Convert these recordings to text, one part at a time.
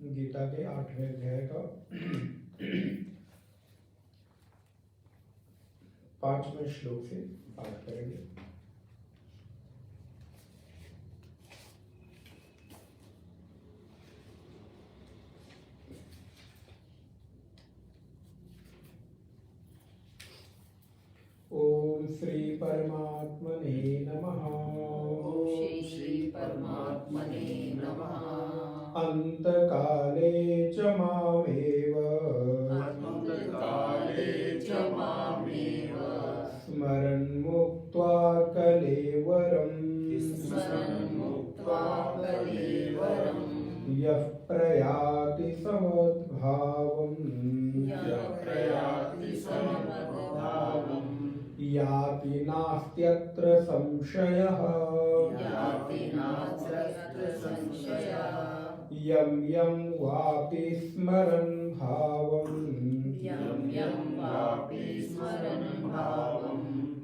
गीता के 8वें अध्याय का 5वें श्लोक से पाठ करेंगे। ओम श्री परमात्मने नमः। ओम श्री परमात्मने नमः। अंतकाले च मामेव स्मरन् मुक्त्वा कलेवरम् यः प्रयाति समद्भावम् याति नास्त्यत्र संशयः। यं यं वापि स्मरन् भावम्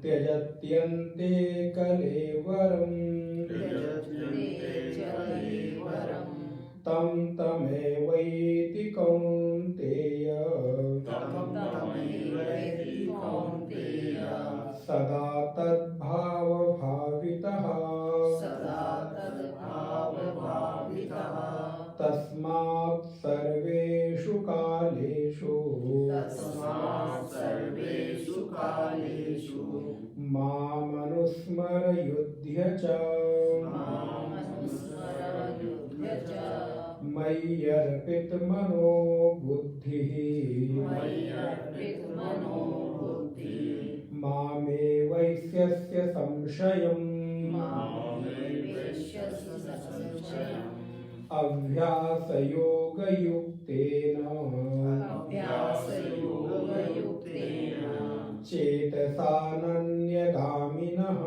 त्यजत्यन्ते कलेवरम् तं तमेवैति कौन्तेय सदा तद्भावभावितः तस्मात् सर्वेषु कालेषु मामनुस्मरयुध्य च मय्यर्पितमनो बुद्धिः मामे वैश्यस्य संशयम् अभ्यासयोगयुक्तेन चेतसानन्यगामिनः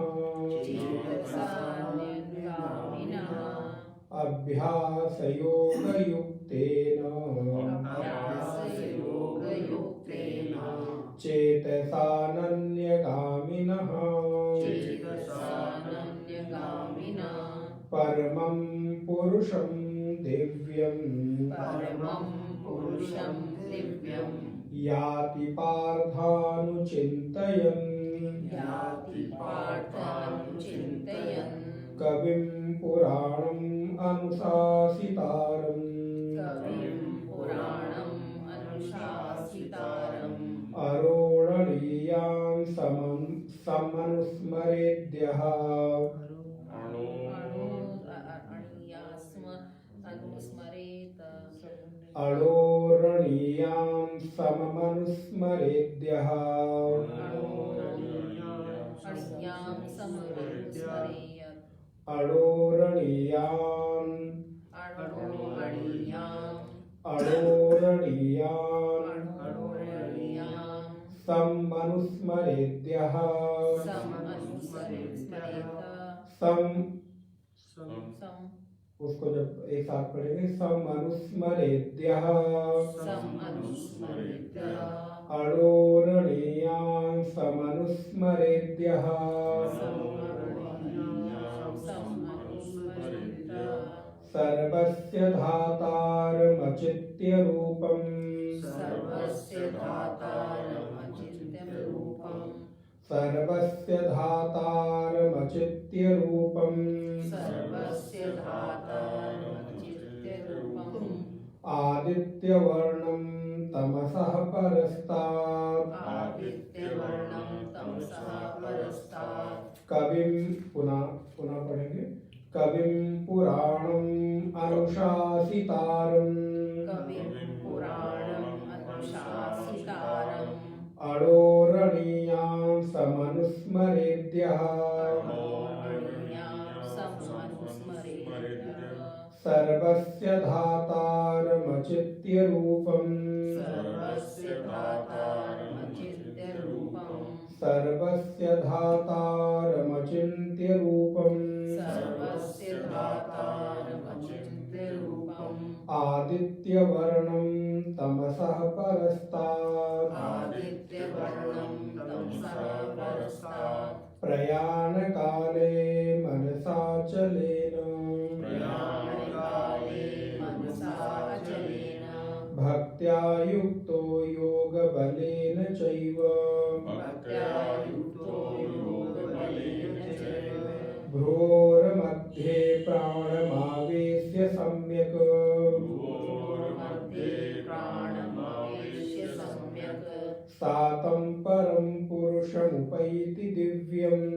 अभ्यासयोगयुक्तेन चेतसानन्यगामिनः परमं पुरुषं दिव्यं याति पार्थानुचिन्तयन् कविं पुराणम् अनुशासितारम् अरोरणीयां समनुस्मरेद्यः अणोरणीयां सममनुस्मरेद्यः सममनुस्मरेद्यः उसको जब एक साथ पढ़ेंगे सममनुस्मरेद्यः अणोरणीयां समनुस्मरेद्यः सर्वस्य धातारमचित्य रूपम् सर्वस्य धातारमचित्य रूपम् आदित्यवर्णं तमसः परस्तात् कविं पुनः पढ़ेंगे कविं पुराणम् अनुशासितारम् अणोरणीयां समनुस्मरेद्यः सर्वस्य धातारमचित्य रूपम् सर्वस्य धातारमचिन्त्य रूपम् आदित्यवर्णं तमसः परस्तात् प्रयाणकाले मनसाचलेन भक्त्या युक्तो योगबलेन चैव भ्रोर्मध्ये प्राणमावेश्य सम्यक् सातं परं पुरुषमुपैति दिव्यम्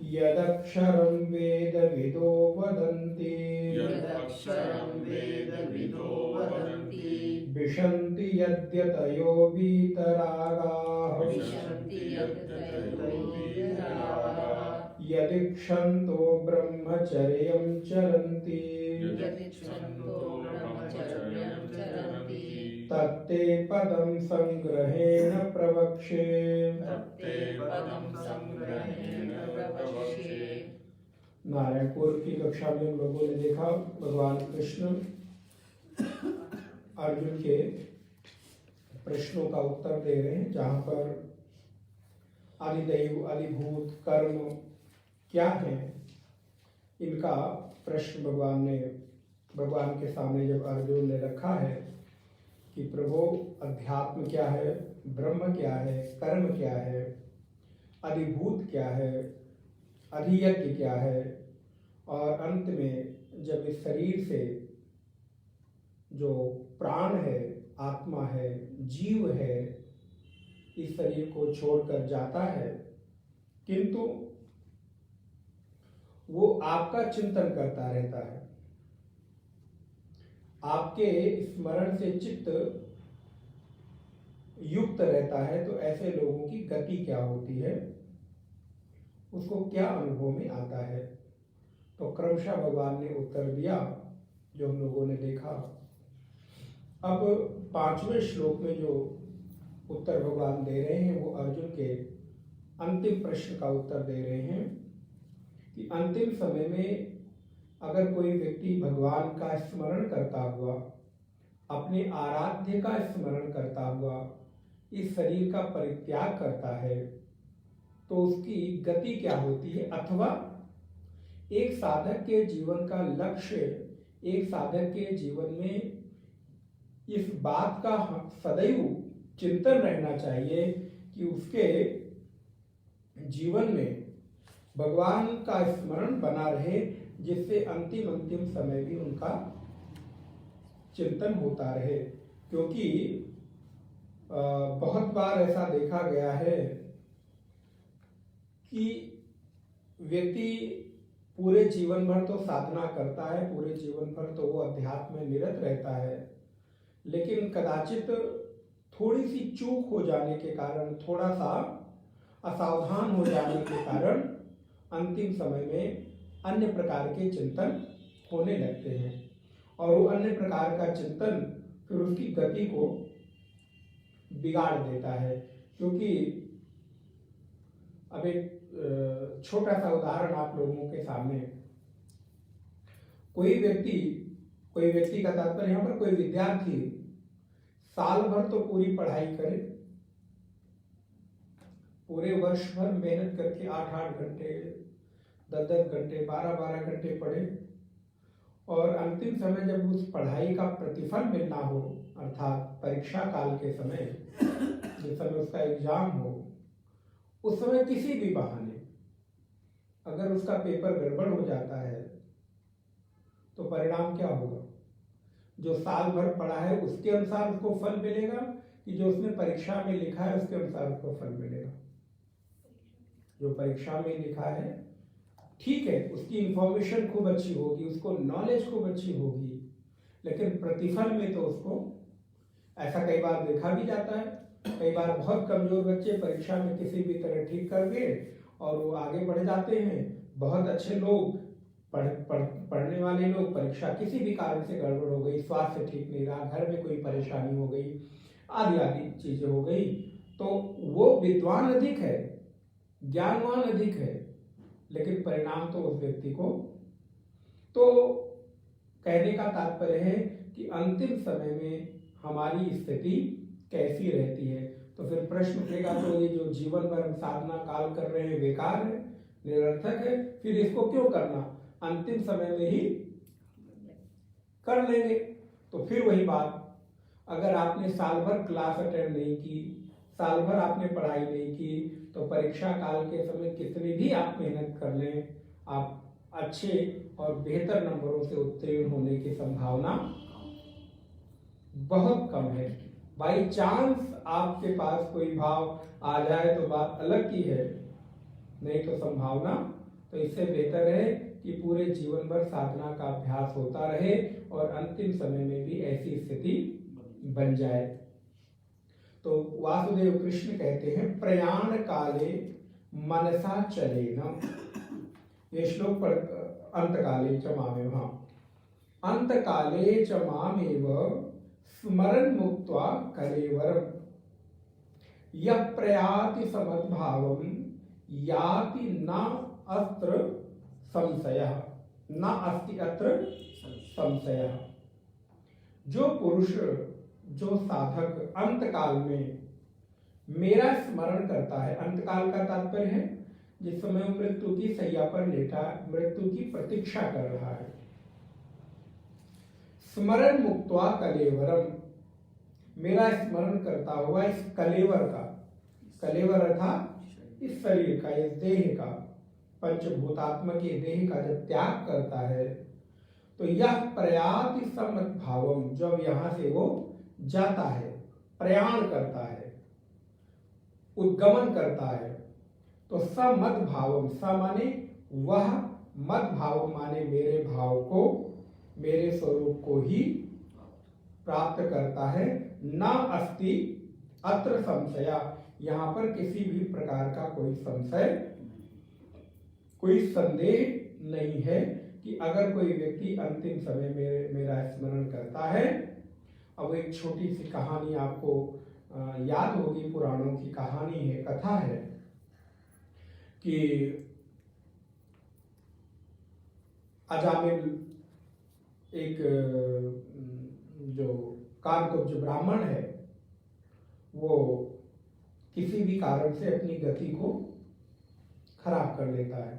यदक्षरं वेदविदो वदन्ति विशन्ति यद्यतयो वीतरागाः यदीक्षन्तो ब्रह्मचर्यं चरन्ति तत्ते पदं संग्रहेण प्रवक्ष्ये। नारायणपुर की कक्षा में हम लोगों ने देखा भगवान कृष्ण अर्जुन के प्रश्नों का उत्तर दे रहे हैं, जहाँ पर आदिदैव आदिभूत कर्म क्या है, इनका प्रश्न भगवान के सामने जब अर्जुन ने रखा है कि प्रभु अध्यात्म क्या है, ब्रह्म क्या है, कर्म क्या है, अधिभूत क्या है, अधियज्ञ क्या है, और अंत में जब इस शरीर से जो प्राण है, आत्मा है, जीव है, इस शरीर को छोड़कर जाता है, किंतु वो आपका चिंतन करता रहता है, आपके स्मरण से चित्त युक्त रहता है, तो ऐसे लोगों की गति क्या होती है, उसको क्या अनुभव में आता है। तो क्रमशः भगवान ने उत्तर दिया जो हम लोगों ने देखा। अब 5वें श्लोक में जो उत्तर भगवान दे रहे हैं वो अर्जुन के अंतिम प्रश्न का उत्तर दे रहे हैं कि अंतिम समय में अगर कोई व्यक्ति भगवान का स्मरण करता हुआ, अपने आराध्य का स्मरण करता हुआ इस शरीर का परित्याग करता है, तो उसकी गति क्या होती है, अथवा एक साधक के जीवन का लक्ष्य, एक साधक के जीवन में इस बात का सदैव चिंतन रहना चाहिए कि उसके जीवन में भगवान का स्मरण बना रहे, जिससे अंतिम समय भी उनका चिंतन होता रहे। क्योंकि बहुत बार ऐसा देखा गया है कि व्यक्ति पूरे जीवन भर तो साधना करता है, पूरे जीवन भर तो वो अध्यात्म में निरत रहता है, लेकिन कदाचित थोड़ी सी चूक हो जाने के कारण, थोड़ा सा असावधान हो जाने के कारण अंतिम समय में अन्य प्रकार के चिंतन होने लगते हैं, और वो अन्य प्रकार का चिंतन फिर उसकी गति को बिगाड़ देता है। क्योंकि अब एक छोटा सा उदाहरण आप लोगों के सामने, कोई व्यक्ति का तात्पर्य यहाँ पर कोई विद्यार्थी साल भर तो पूरी पढ़ाई करे, पूरे वर्ष भर मेहनत करके 8-8 घंटे, 10-10 घंटे, 12-12 घंटे पढ़े, और अंतिम समय जब उस पढ़ाई का प्रतिफल मिलना हो, अर्थात परीक्षा काल के समय, जिस समय उसका एग्जाम हो, उस समय किसी भी बहाने अगर उसका पेपर गड़बड़ हो जाता है तो परिणाम क्या होगा? जो साल भर पढ़ा है उसके अनुसार उसको फल मिलेगा, कि जो उसने परीक्षा में लिखा है उसके अनुसार उसको फल मिलेगा? जो परीक्षा में लिखा है ठीक है, उसकी इंफॉर्मेशन खूब अच्छी होगी, उसको नॉलेज खूब अच्छी होगी, लेकिन प्रतिफल में तो उसको, ऐसा कई बार देखा भी जाता है, कई बार बहुत कमजोर बच्चे परीक्षा में किसी भी तरह ठीक कर गए और वो आगे बढ़ जाते हैं। बहुत अच्छे लोग, पढ़ने वाले लोग, परीक्षा किसी भी कारण से गड़बड़ हो गई, स्वास्थ्य ठीक नहीं रहा, घर में कोई परेशानी हो गई, आदि चीजें हो गई, तो वो विद्वान अधिक है, ज्ञानवान अधिक है, लेकिन परिणाम तो उस व्यक्ति को। तो कहने का तात्पर्य है कि अंतिम समय में हमारी स्थिति कैसी रहती है। तो फिर प्रश्न उठेगा, तो ये जो जीवन भर हम साधना काल कर रहे हैं बेकार है, निरर्थक है, फिर इसको क्यों करना? अंतिम समय में ही कर लेंगे। तो फिर वही बात, अगर आपने साल भर क्लास अटेंड नहीं की, साल भर आपने पढ़ाई नहीं की, तो परीक्षा काल के समय कितनी भी आप मेहनत कर लें, आप अच्छे और बेहतर नंबरों से उत्तीर्ण होने की संभावना बहुत कम है। बाई चांस आपके पास कोई भाव आ जाए तो बात अलग की है, नहीं तो संभावना, तो इससे बेहतर है कि पूरे जीवन भर साधना का अभ्यास होता रहे और अंतिम समय में भी ऐसी स्थिति बन जाए। तो वासुदेव कृष्ण कहते हैं प्रयाण काले मनसा चलेन, ये श्लोक पढ़ अंतकाले च मामेव, अंतकाले च मामेव स्मरन् मुक्त्वा कलेवरम् यः प्रयाति समद्भावं याति न अत्र संशयः, न अस्ति अत्र संशयः। जो पुरुष, जो साधक अंतकाल में मेरा स्मरण करता है, अंतकाल का तात्पर्य है जिस समय वो मृत्यु की शैया पर लेटा मृत्यु की प्रतीक्षा कर रहा है, स्मरण मुक्त्वा कलेवरम, मेरा स्मरण करता हुआ इस कलेवर का, कलेवर अर्थात इस शरीर का, इस देह का, पंचभूतात्मक के देह का जब त्याग करता है, तो यह प्रयाति समत भावम, जब यहां से वो जाता है, प्रयाण करता है, उद्गमन करता है, तो समद भावम, स माने वह, मद भाव माने मेरे भाव को, मेरे स्वरूप को ही प्राप्त करता है। न अस्ति अत्र संशया, यहाँ पर किसी भी प्रकार का कोई संशय, कोई संदेह नहीं है कि अगर कोई व्यक्ति अंतिम समय में मेरा स्मरण करता है। अब एक छोटी सी कहानी आपको याद होगी, पुराणों की कहानी है, कथा है कि अजामिल एक जो कामकुब्ज ब्राह्मण है, वो किसी भी कारण से अपनी गति को खराब कर लेता है।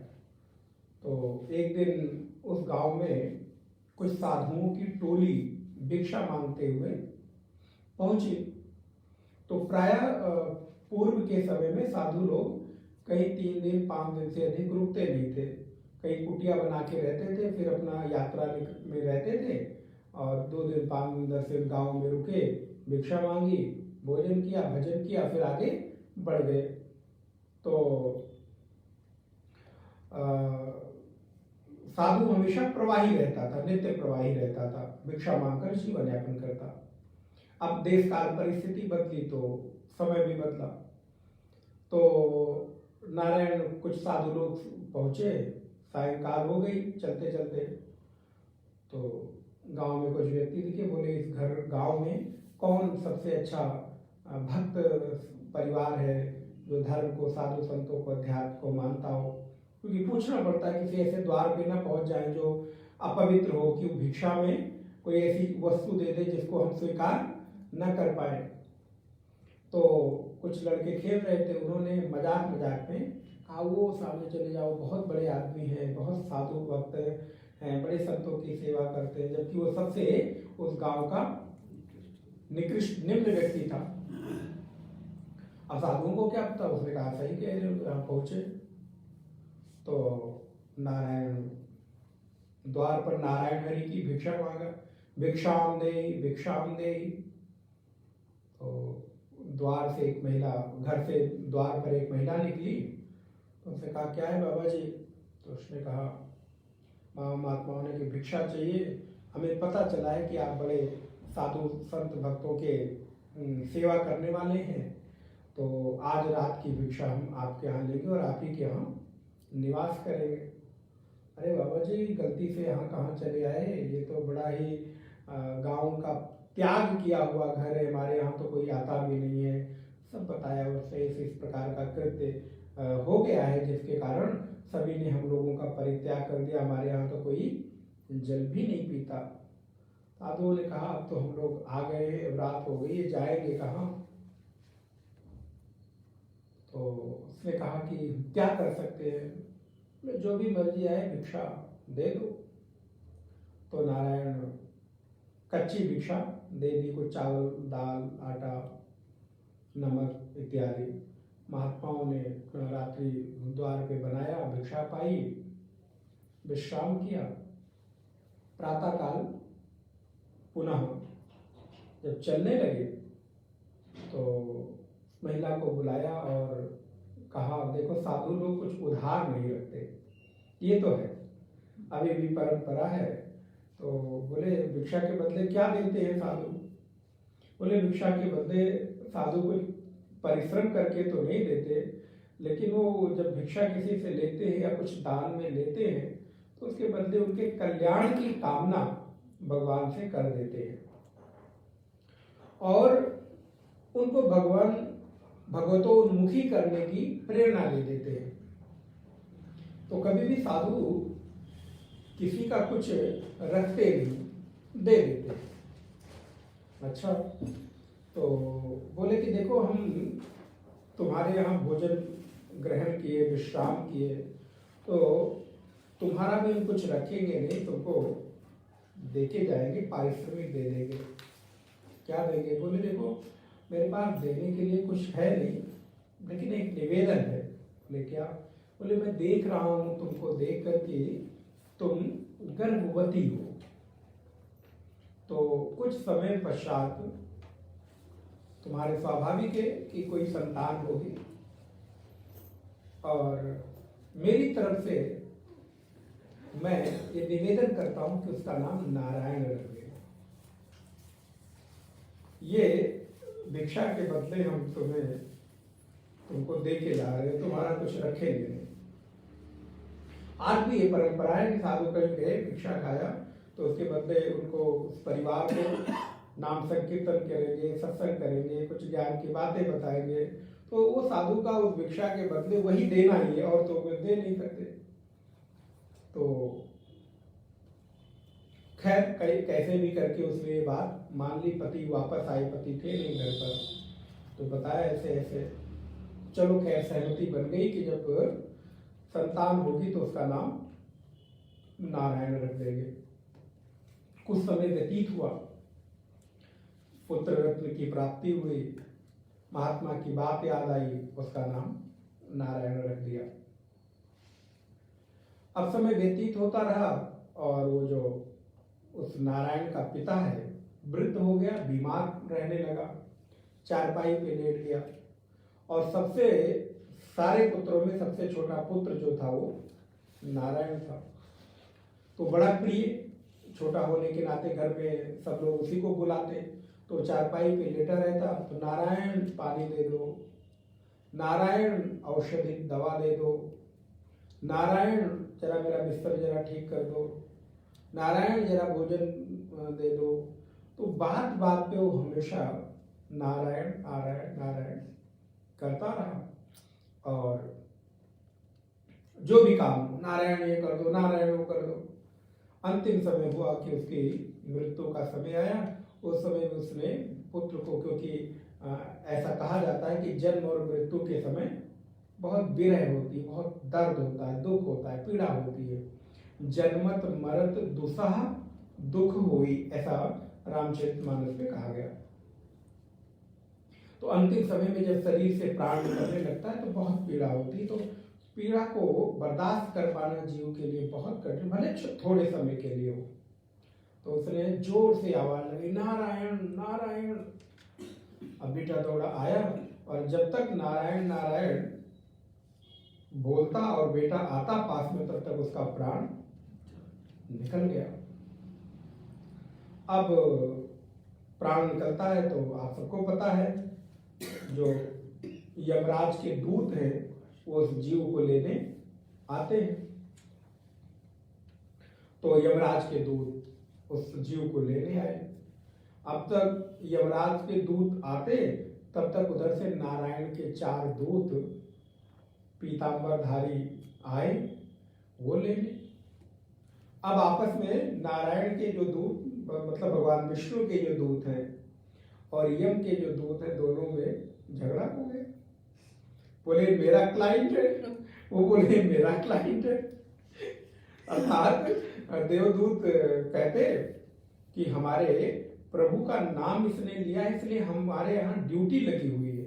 तो एक दिन उस गांव में कुछ साधुओं की टोली भिक्षा मांगते हुए पहुंची। तो प्रायः पूर्व के समय में साधु लोग कहीं 3 दिन 5 दिन से अधिक रुकते नहीं थे, कहीं कुटिया बना के रहते थे, फिर अपना यात्रा में रहते थे और 2 दिन 5 दिन 10 दिन गाँव में रुके, भिक्षा मांगी, भोजन किया, भजन किया, फिर आगे बढ़ गए। तो साधु हमेशा प्रवाही रहता था, नित्य प्रवाही रहता था, भिक्षा मांगकर जीवन यापन करता। अब देश काल परिस्थिति बदली तो समय भी बदला। तो नारायण कुछ साधु लोग पहुंचे, सायंकाल हो गई चलते चलते। तो गांव में कुछ व्यक्ति दिखे, बोले इस गांव में कौन सबसे अच्छा भक्त परिवार है जो धर्म को, साधु संतों को, अध्यात्म को मानता हो। क्योंकि पूछना पड़ता है, किसी ऐसे द्वार पे ना पहुंच जाए जो अपवित्र हो, कि भिक्षा में कोई ऐसी वस्तु दे दे जिसको हम स्वीकार न कर पाए। तो कुछ लड़के खेल रहे थे, उन्होंने मजाक मजाक में कहा वो सामने चले जाओ, बहुत बड़े आदमी हैं, बहुत साधु भक्त हैं, बड़े संतों की सेवा करते हैं, जबकि वो सबसे उस गांव का निकृष्ट निम्न व्यक्ति था। अब साधुओं को क्या पता, उसने कहा सही कह रहे हो, यहाँ पहुंचे। तो नारायण द्वार पर नारायण हरि की भिक्षा मांगा, भिक्षाम देहि भिक्षाम देहि। तो द्वार से एक महिला, घर से द्वार पर एक महिला निकली, तो उसने कहा क्या है बाबा जी? तो उसने कहा महात्माओं ने कि भिक्षा चाहिए, हमें पता चला है कि आप बड़े साधु संत भक्तों के सेवा करने वाले हैं, तो आज रात की भिक्षा हम आपके यहाँ लेंगे और आप ही के यहाँ निवास करेंगे। अरे बाबा जी, गलती से यहाँ कहाँ चले आए, ये तो बड़ा ही गांव का त्याग किया हुआ घर है, हमारे यहाँ तो कोई आता भी नहीं है। सब बताया उससे, इस प्रकार का कृत्य हो गया है जिसके कारण सभी ने हम लोगों का परित्याग कर दिया, हमारे यहाँ तो कोई जल भी नहीं पीता। साधुओं ने कहा अब तो हम लोग आ गए, रात हो गई है, जाएंगे कहाँ? तो उसने कहा कि क्या कर सकते हैं, जो भी मर्जी आए भिक्षा दे दो। तो नारायण कच्ची भिक्षा दे दी, कुछ चावल दाल आटा नमक इत्यादि। महात्माओं ने रात्रि द्वार पे बनाया, भिक्षा पाई, विश्राम किया। प्रातःकाल पुनः जब चलने लगे तो महिला को बुलाया और कहा, देखो साधु लोग कुछ उधार नहीं रखते, ये तो है, अभी भी परंपरा है। तो बोले भिक्षा के बदले क्या देते हैं साधु? बोले भिक्षा के बदले साधु कुछ परिश्रम करके तो नहीं देते, लेकिन वो जब भिक्षा किसी से लेते हैं या कुछ दान में लेते हैं तो उसके बदले उनके कल्याण की कामना भगवान से कर देते हैं और उनको भगवतोन्मुखी करने की प्रेरणा दे देते हैं। तो कभी भी साधु किसी का कुछ रखते नहीं, दे देते हैं। अच्छा, तो बोले कि देखो हम तुम्हारे यहाँ भोजन ग्रहण किए, विश्राम किए, तो तुम्हारा भी हम कुछ रखेंगे नहीं, तुमको देके जाएंगे, पारिश्रमिक दे देंगे। क्या देंगे? बोले देखो मेरे पास देने के लिए कुछ है नहीं, लेकिन एक निवेदन है। बोले क्या? बोले मैं देख रहा हूँ तुमको देख करके तुम गर्भवती हो, तो कुछ समय पश्चात तुम्हारे स्वाभाविक है कि कोई संतान होगी और मेरी तरफ से मैं ये निवेदन करता हूं कि उसका नाम नारायण रख देना। ये भिक्षा के बदले हम तुमको दे के जा रहे हैं, तुम्हारा कुछ रखेंगे नहीं। आज भी ये परंपरा है कि साधु कहीं गए, भिक्षा खाया तो उसके बदले उनको उस परिवार को नाम संकीर्तन करेंगे, सत्संग करेंगे, कुछ ज्ञान की बातें बताएंगे, तो वो साधु का उस भिक्षा के बदले वही देना ही है और तो वे दे नहीं सकते। तो खैर कैसे भी करके उसने ये बात मान ली। पति वापस आए, पति थे नहीं घर पर, तो बताया ऐसे ऐसे। चलो खैर सहमति बन गई कि जब संतान होगी तो उसका नाम नारायण रख देंगे। कुछ समय व्यतीत हुआ, पुत्र रत्न की प्राप्ति हुई, महात्मा की बात याद आई, उसका नाम नारायण रख दिया। अब समय व्यतीत होता रहा और वो जो उस नारायण का पिता है वृद्ध हो गया, बीमार रहने लगा, चारपाई पे लेट गया और सबसे सारे पुत्रों में सबसे छोटा पुत्र जो था वो नारायण था। तो बड़ा प्रिय, छोटा होने के नाते घर में सब लोग उसी को बुलाते, तो चारपाई पे लेटा रहता, तो नारायण पानी दे दो, नारायण औषधि दवा दे दो, नारायण जरा मेरा बिस्तर जरा ठीक कर दो, नारायण जरा भोजन दे दो। तो बात बात पे वो हमेशा नारायण नारायण नारायण करता रहा और जो भी काम नारायण ये कर दो, नारायण वो कर दो। अंतिम समय हुआ कि उसकी मृत्यु का समय आया। उस समय में उसने पुत्र को, क्योंकि ऐसा कहा जाता है कि जन्म और मृत्यु के समय बहुत विरह होती है, बहुत दर्द होता है, दुख होता है, पीड़ा होती है। जन्मत मरत दुसह दुख हुई, ऐसा रामचरितमानस में कहा गया। तो अंतिम समय में जब शरीर से प्राण निकलने लगता है तो बहुत पीड़ा होती है। तो पीड़ा को बर्दाश्त कर पाना जीव के लिए बहुत कठिन, भले थोड़े समय के लिए हो। तो उसने जोर से आवाज लगी, नारायण नारायण। अब बेटा दौड़ा आया और जब तक नारायण नारायण बोलता और बेटा आता पास में, तब तक उसका प्राण निकल गया। अब प्राण निकलता है तो आप सबको पता है, जो यमराज के दूत हैं वो उस जीव को लेने आते हैं। तो यमराज के दूत उस जीव को लेने आए। अब तक यमराज के दूत आते, तब तक उधर से नारायण के 4 दूत पीतांबरधारी आए वो लेने। अब आपस में नारायण के जो दूत, मतलब भगवान विष्णु के जो दूत हैं और यम के जो दूत हैं, दोनों में झगड़ा हो गया। बोले मेरा क्लाइंट है, वो बोले मेरा क्लाइंट है। अर्थात देवदूत कहते कि हमारे प्रभु का नाम इसने लिया है, इसलिए हमारे यहाँ ड्यूटी लगी हुई है।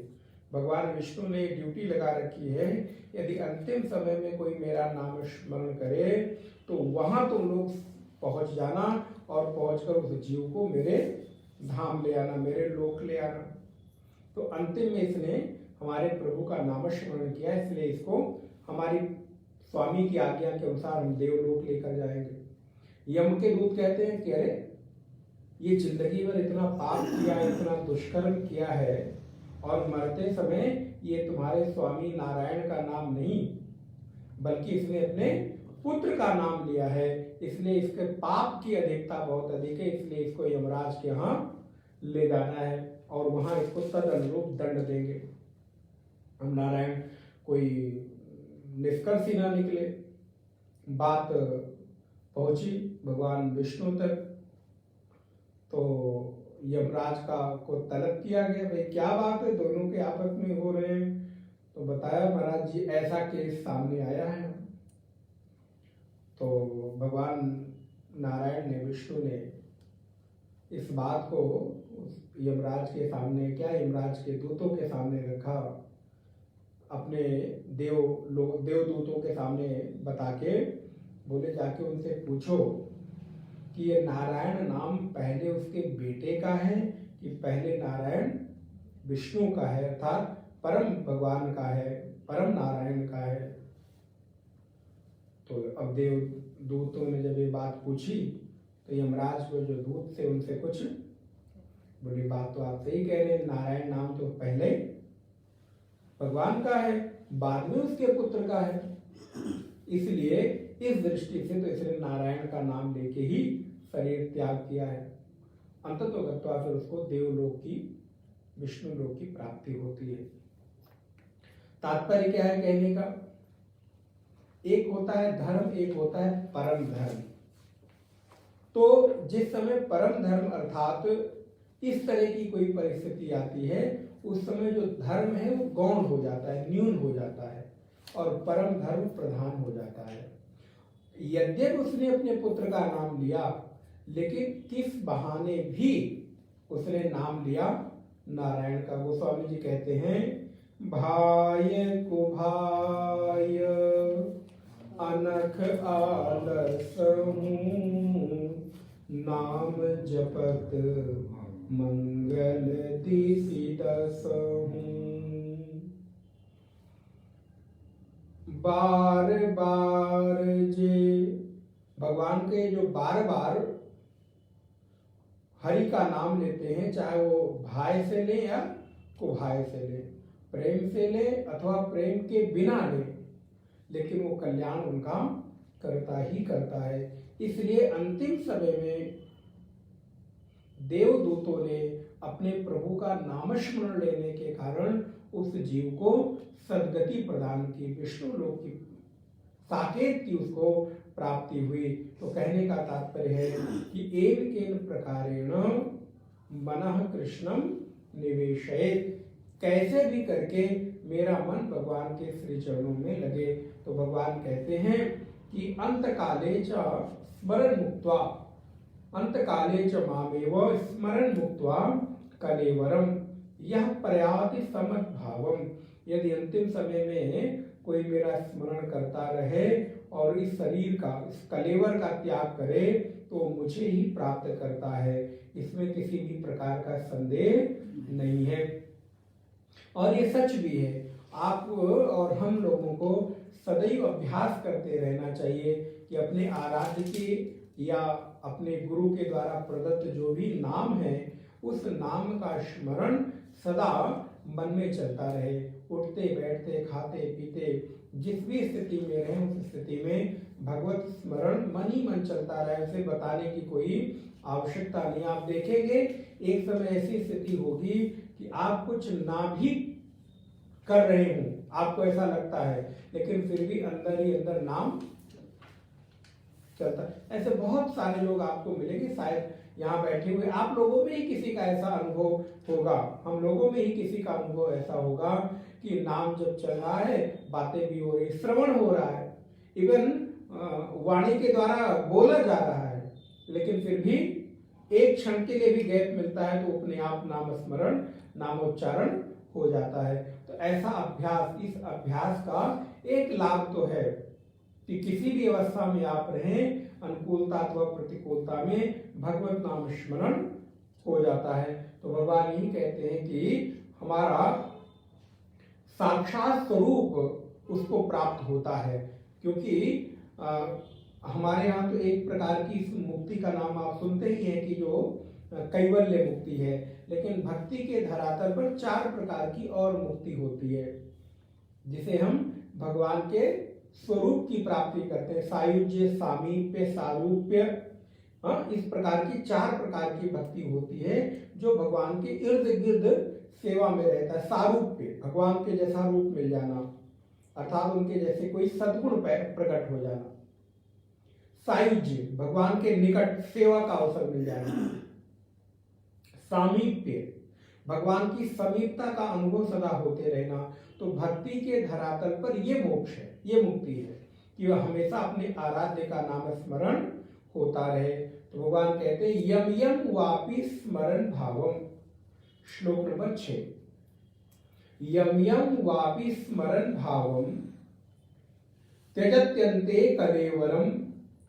भगवान विष्णु ने ड्यूटी लगा रखी है, यदि अंतिम समय में कोई मेरा नाम स्मरण करे तो वहां तुम लोग पहुंच जाना और पहुंचकर उस जीव को मेरे धाम ले आना, मेरे लोक ले आना। तो अंतिम में इसने हमारे प्रभु का नाम स्मरण किया, इसलिए इसको हमारी स्वामी की आज्ञा के अनुसार हम देवलोक लेकर जाएंगे। यम के दूत कहते हैं कि अरे ये जिंदगी भर इतना पाप किया, इतना दुष्कर्म किया है और मरते समय ये तुम्हारे स्वामी नारायण का नाम नहीं बल्कि इसने अपने पुत्र का नाम लिया है, इसलिए इसके पाप की अधिकता बहुत अधिक है, इसलिए इसको यमराज के यहाँ ले जाना है और वहां इसको तद अनुरूप दंड देंगे। हम नारायण कोई निष्कर्ष ही ना निकले, बात पहुंची भगवान विष्णु तक। तो यमराज को तलब किया गया, भाई क्या बात है, दोनों के आपस में हो रहे हैं। तो बताया महाराज जी ऐसा केस सामने आया है। तो भगवान नारायण ने, विष्णु ने इस बात को यमराज के सामने, क्या यमराज के दूतों के सामने रखा, अपने देवदूतों के सामने बता के बोले जाके उनसे पूछो कि ये नारायण नाम पहले उसके बेटे का है कि पहले नारायण विष्णु का है, अर्थात परम भगवान का है, परम नारायण का है। तो अब देवदूतों ने जब ये बात पूछी तो यमराज को जो दूत से उनसे कुछ बोली, बात तो आप सही कह रहे हैं, नारायण नाम तो पहले भगवान का है, बाद में उसके पुत्र का है, इसलिए इस दृष्टि से तो इसने नारायण का नाम लेके ही शरीर त्याग किया है। अंततोगत्वा फिर उसको देवलोक की, विष्णु लोक की प्राप्ति होती है। तात्पर्य क्या है कहने का, एक होता है धर्म, एक होता है परम धर्म। तो जिस समय परम धर्म अर्थात इस तरह की कोई परिस्थिति आती है, उस समय जो धर्म है वो गौण हो जाता है, न्यून हो जाता है और परम धर्म प्रधान हो जाता है। यद्यपि उसने अपने पुत्र का नाम लिया, लेकिन किस बहाने भी उसने नाम लिया नारायण का। गोस्वामी जी कहते हैं, भाय को भाय अनख आलस नाम जपत मंगल दिसि दसहु। बार बार जे भगवान के जो बार बार हरि का नाम लेते हैं, चाहे वो भाई से ले या कुभाई से ले, प्रेम से ले अथवा प्रेम के बिना ले, लेकिन वो कल्याण उनका करता ही करता है। इसलिए अंतिम समय में देवदूतों ने अपने प्रभु का नामस्मरण लेने के कारण उस जीव को सद्गति प्रदान की, विष्णु लोक की साकेत की उसको प्राप्ति हुई। तो कहने का तात्पर्य है कि एव केन प्रकारेण मनः कृष्णम निवेशयेत्, कैसे भी करके मेरा मन भगवान के श्री चरणों में लगे। तो भगवान कहते हैं कि अंत काले च स्मरण मुक्त्वा, अंत काले च मामेव स्मरण मुक्त्वा कलेवरम यह प्रयाति समद्भावम। यदि अंतिम समय में कोई मेरा स्मरण करता रहे और इस शरीर का, इस कलेवर का त्याग करे तो मुझे ही प्राप्त करता है, इसमें किसी भी प्रकार का संदेह नहीं है। और ये सच भी है। आप और हम लोगों को सदैव अभ्यास करते रहना चाहिए कि अपने आराध्य के या अपने गुरु के द्वारा प्रदत्त जो भी नाम है, उस नाम का स्मरण सदा मन में चलता रहे। उठते बैठते खाते पीते जिस भी स्थिति में रहे, उस स्थिति में भगवत स्मरण मन ही मन चलता रहे, उसे बताने की कोई आवश्यकता नहीं। आप देखेंगे एक समय ऐसी स्थिति होगी कि आप कुछ ना भी कर रहे हो, आपको ऐसा लगता है, लेकिन फिर भी अंदर ही अंदर नाम चलता है। ऐसे बहुत सारे लोग आपको मिलेंगे, शायद यहाँ बैठे हुए आप लोगों में ही किसी का ऐसा अनुभव होगा, हम लोगों में ही किसी का अनुभव ऐसा होगा कि नाम जब चल रहा है, बातें भी हो रही, श्रवण हो रहा है, इवन वाणी के द्वारा बोला जा रहा है, लेकिन फिर भी एक क्षण के लिए भी गैप मिलता है तो अपने आप नाम स्मरण नामोच्चारण हो जाता है। तो ऐसा अभ्यास, इस अभ्यास का एक लाभ तो है कि किसी भी अवस्था में आप रहें, अनुकूलता अथवा प्रतिकूलता में भगवत नाम स्मरण हो जाता है। तो भगवान यही कहते हैं कि हमारा साक्षात स्वरूप उसको प्राप्त होता है, क्योंकि हमारे यहाँ तो एक प्रकार की इस मुक्ति का नाम आप सुनते ही हैं कि जो कैवल्य मुक्ति है, लेकिन भक्ति के धरातल पर 4 प्रकार की और मुक्ति होती है, जिसे हम भगवान के स्वरूप की प्राप्ति करते हैं। सायुज्य, सामीप्य, सारूप्य, इस प्रकार की 4 प्रकार की भक्ति होती है जो भगवान के इर्द गिर्द सेवा में रहता है। सारूप्य, भगवान के जैसा रूप मिल जाना, अर्थात उनके जैसे कोई सद्गुण प्रकट हो जाना। सायुज्य, भगवान के निकट सेवा का अवसर मिल जाना। सामीप्य, भगवान की समीपता का अनुभव सदा होते रहना। तो भक्ति के धरातल पर ये मोक्ष है, ये मुक्ति है कि वह हमेशा अपने आराध्य का नाम स्मरण होता रहे। तो भगवान कहते हैं यम यम वापि स्मरण भावम, श्लोक नंबर 6। यम यम वापि स्मरण भावम त्यजत्यन्ते कलेवरम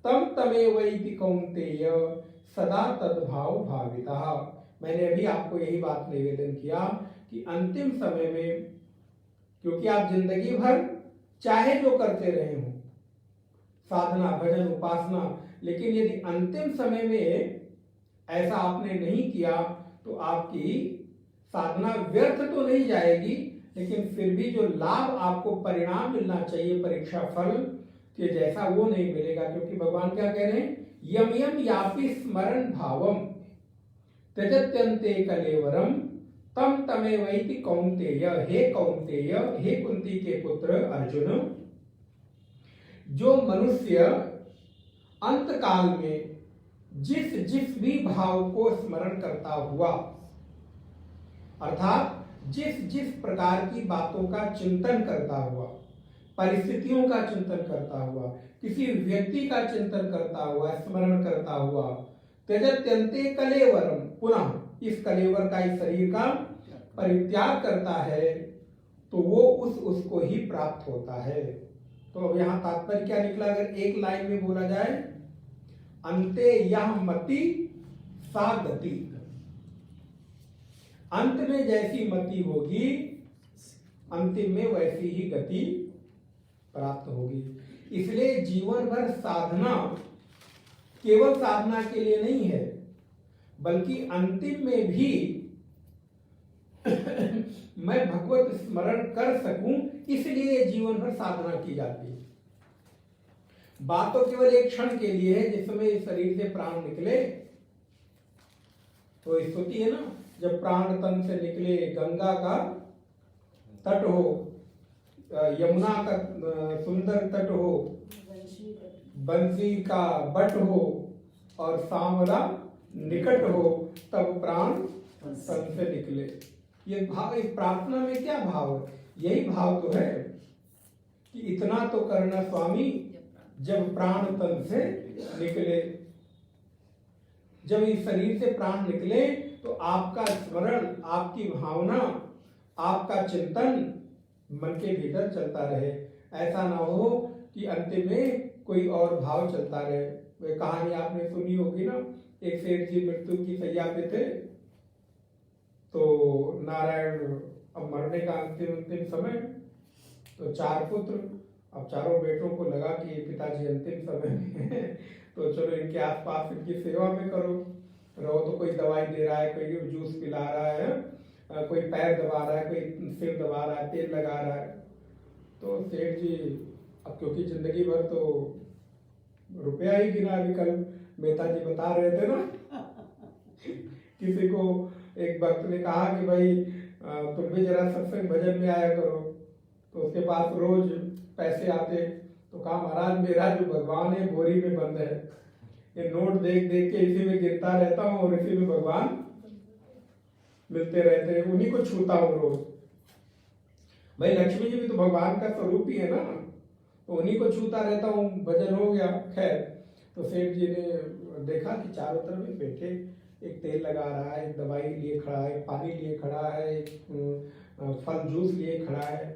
तम तमेवैति कौन्तेय सदा तद्भाव भावितः। मैंने अभी आपको यही बात निवेदन किया कि अंतिम समय में, क्योंकि आप जिंदगी भर चाहे जो करते रहे हो, साधना, भजन, उपासना, लेकिन यदि अंतिम समय में ऐसा आपने नहीं किया तो आपकी साधना व्यर्थ तो नहीं जाएगी, लेकिन फिर भी जो लाभ आपको परिणाम मिलना चाहिए, परीक्षा फल के जैसा, वो नहीं मिलेगा। क्योंकि भगवान क्या कह रहे हैं, यम यम यापि स्मरण भावम त्यजत्यन्ते कलेवरम तम तमेवैति कौन्तेय। हे कौन्तेय, हे कुंती के पुत्र अर्जुन, जो मनुष्य अंत काल में जिस जिस भी भाव को स्मरण करता हुआ, अर्थात जिस जिस प्रकार की बातों का चिंतन करता हुआ, परिस्थितियों का चिंतन करता हुआ, किसी व्यक्ति का चिंतन करता हुआ, स्मरण करता हुआ, त्यजत्यन्ते कलेवरम, पुनः इस कलेवर का, इस शरीर का परित्याग करता है, तो वो उसको ही प्राप्त होता है। तो अब यहाँ तात्पर्य क्या निकला, अगर एक लाइन में बोला जाए, अंते यह मति सा गति, अंत में जैसी मति होगी अंतिम में वैसी ही गति प्राप्त होगी। इसलिए जीवन भर साधना केवल साधना के लिए नहीं है, बल्कि अंतिम में भी मैं भगवत स्मरण कर सकूं, इसलिए जीवन भर साधना की जाती है। बात तो केवल एक क्षण के लिए है, जिसमें इस शरीर से प्राण निकले, तो स्तुति है ना, जब प्राण तन से निकले, गंगा का तट हो, यमुना का सुंदर तट हो, बंसी का बट हो और सांवला निकट हो, तब प्राण तन से निकले। ये भाव, इस प्रार्थना में क्या भाव है, यही भाव तो है कि इतना तो करना स्वामी जब प्राण तन से निकले। जब इस शरीर से प्राण निकले तो आपका स्मरण, आपकी भावना, आपका चिंतन मन के भीतर चलता रहे। ऐसा ना हो कि अंतिम में कोई और भाव चलता रहे। वह कहानी आपने सुनी होगी ना, एक सेठ जी मृत्यु की सैया पे थे, तो नारायण अब मरने का अंतिम समय, तो 4 पुत्र, अब चारों बेटों को लगा कि पिताजी अंतिम समय में है, तो चलो इनके आसपास इनकी सेवा में करो, रहो। तो कोई दवाई दे रहा है, कोई जूस पिला रहा है, कोई पैर दबा रहा है, कोई सिर दबा रहा है, तेल लगा रहा है। तो सेठ जी, अब क्योंकि जिंदगी भर तो रुपया ही गिना, अभी कल मेहता जी बता रहे थे ना, किसी को एक भक्त ने कहा कि भाई तुम भी जरा सत्संग भजन में आया करो, तो उसके पास रोज पैसे आते, तो कहा महाराज मेरा जो भगवान है बोरी में बंद है, ये नोट देख देख के इसी में गिरता रहता हूँ और इसी में भगवान मिलते रहते हैं, उन्हीं को छूता हूँ रोज। भाई लक्ष्मी जी भी तो भगवान का स्वरूप ही है ना, तो उन्हीं को छूता रहता हूँ, भजन हो गया। खैर, तो सेठ जी ने देखा कि चारों तरफ बैठे एक तेल लगा रहा है, एक दवाई लिए खड़ा है, एक पानी लिए खड़ा है, एक फल जूस लिए खड़ा है।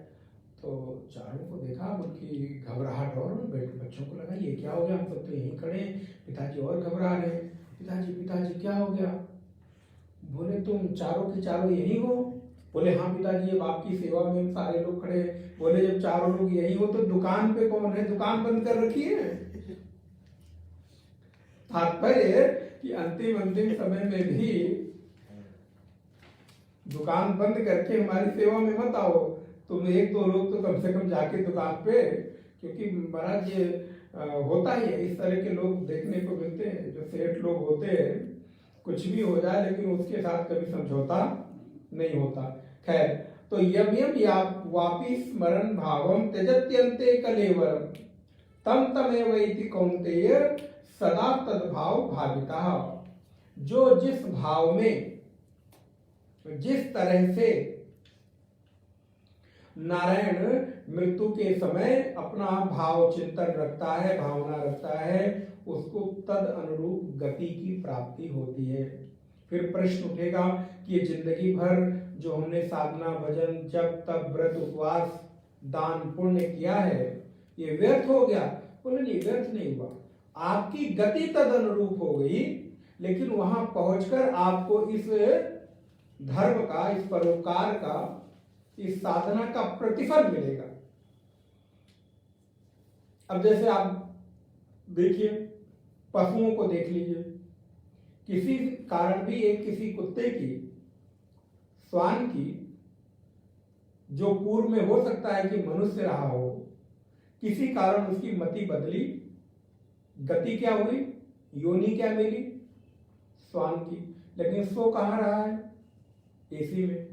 तो चारों को देखा, उनकी घबराहट और बच्चों को लगा ये क्या हो गया, हम सब तो यहीं खड़े हैं। पिताजी और घबरा रहे हैं, पिताजी पिताजी क्या हो गया? बोले तुम चारों के चारों यही हो? बोले हाँ पिताजी, अब आपकी सेवा में हम सारे लोग खड़े हैं। बोले जब चारों लोग यही हो तो दुकान पे कौन है? दुकान बंद कर रखी है। तात्पर्य कि अंतिम समय में भी दुकान बंद करके हमारी सेवा में मत आओ। तुम एक दो लोग तो कम से कम जाके दुकान पे, क्योंकि महाराज ये होता ही है, इस तरह के लोग देखने को मिलते हैं जो सेठ लोग होते हैं, कुछ भी हो जाए लेकिन उसके साथ कभी समझौता नहीं होता। खैर, तो यम यम या वापि स्मरण भावम त्यजत्यन्ते कलेवरम तम तमेव इति कौन्तेय सदा तद्भाव भाविता। जो जिस भाव में, जिस तरह से नारायण मृत्यु के समय अपना भाव चिंतन रखता है, भावना रखता है, उसको तद अनुरूप गति की प्राप्ति होती है। फिर प्रश्न उठेगा कि ये जिंदगी भर जो हमने साधना, भजन, जप, तप, व्रत, उपवास, दान, पुण्य किया है, ये व्यर्थ हो गया? बोले नहीं, व्यर्थ नहीं हुआ। आपकी गति तद अनुरूप हो गई, लेकिन वहां पहुंचकर आपको इस धर्म का, इस परोपकार का, इस साधना का प्रतिफल मिलेगा। अब जैसे आप देखिए, पशुओं को देख लीजिए, किसी कारण भी एक किसी कुत्ते की, श्वान की, जो पूर्व में हो सकता है कि मनुष्य रहा हो, किसी कारण उसकी मति बदली, गति क्या हुई, योनि क्या मिली, श्वान की, लेकिन सो कहां रहा है? एसी में।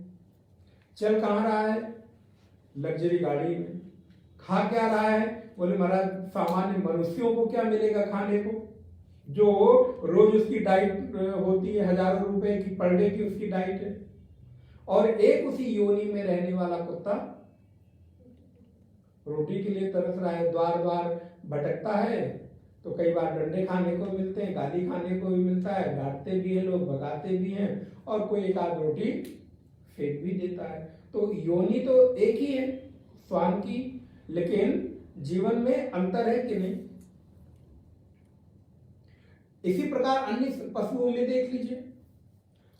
चल कहां रहा है? लग्जरी गाड़ी में। खा क्या रहा है? बोले महाराज सामान्य मनुष्यों को क्या मिलेगा खाने को, जो रोज उसकी डाइट होती है, हजारों रुपए की पर डे की उसकी डाइट है। और एक उसी योनि में रहने वाला कुत्ता रोटी के लिए तरस रहा है, द्वार द्वार भटकता है, तो कई बार डंडे खाने को मिलते हैं, गाली खाने को भी मिलता है, डांटते भी हैं लोग, भगाते भी हैं, और कोई एक आध रोटी फेंक भी देता है। तो योनि तो एक ही है श्वान की, लेकिन जीवन में अंतर है कि नहीं? इसी प्रकार अन्य पशुओं में देख लीजिए,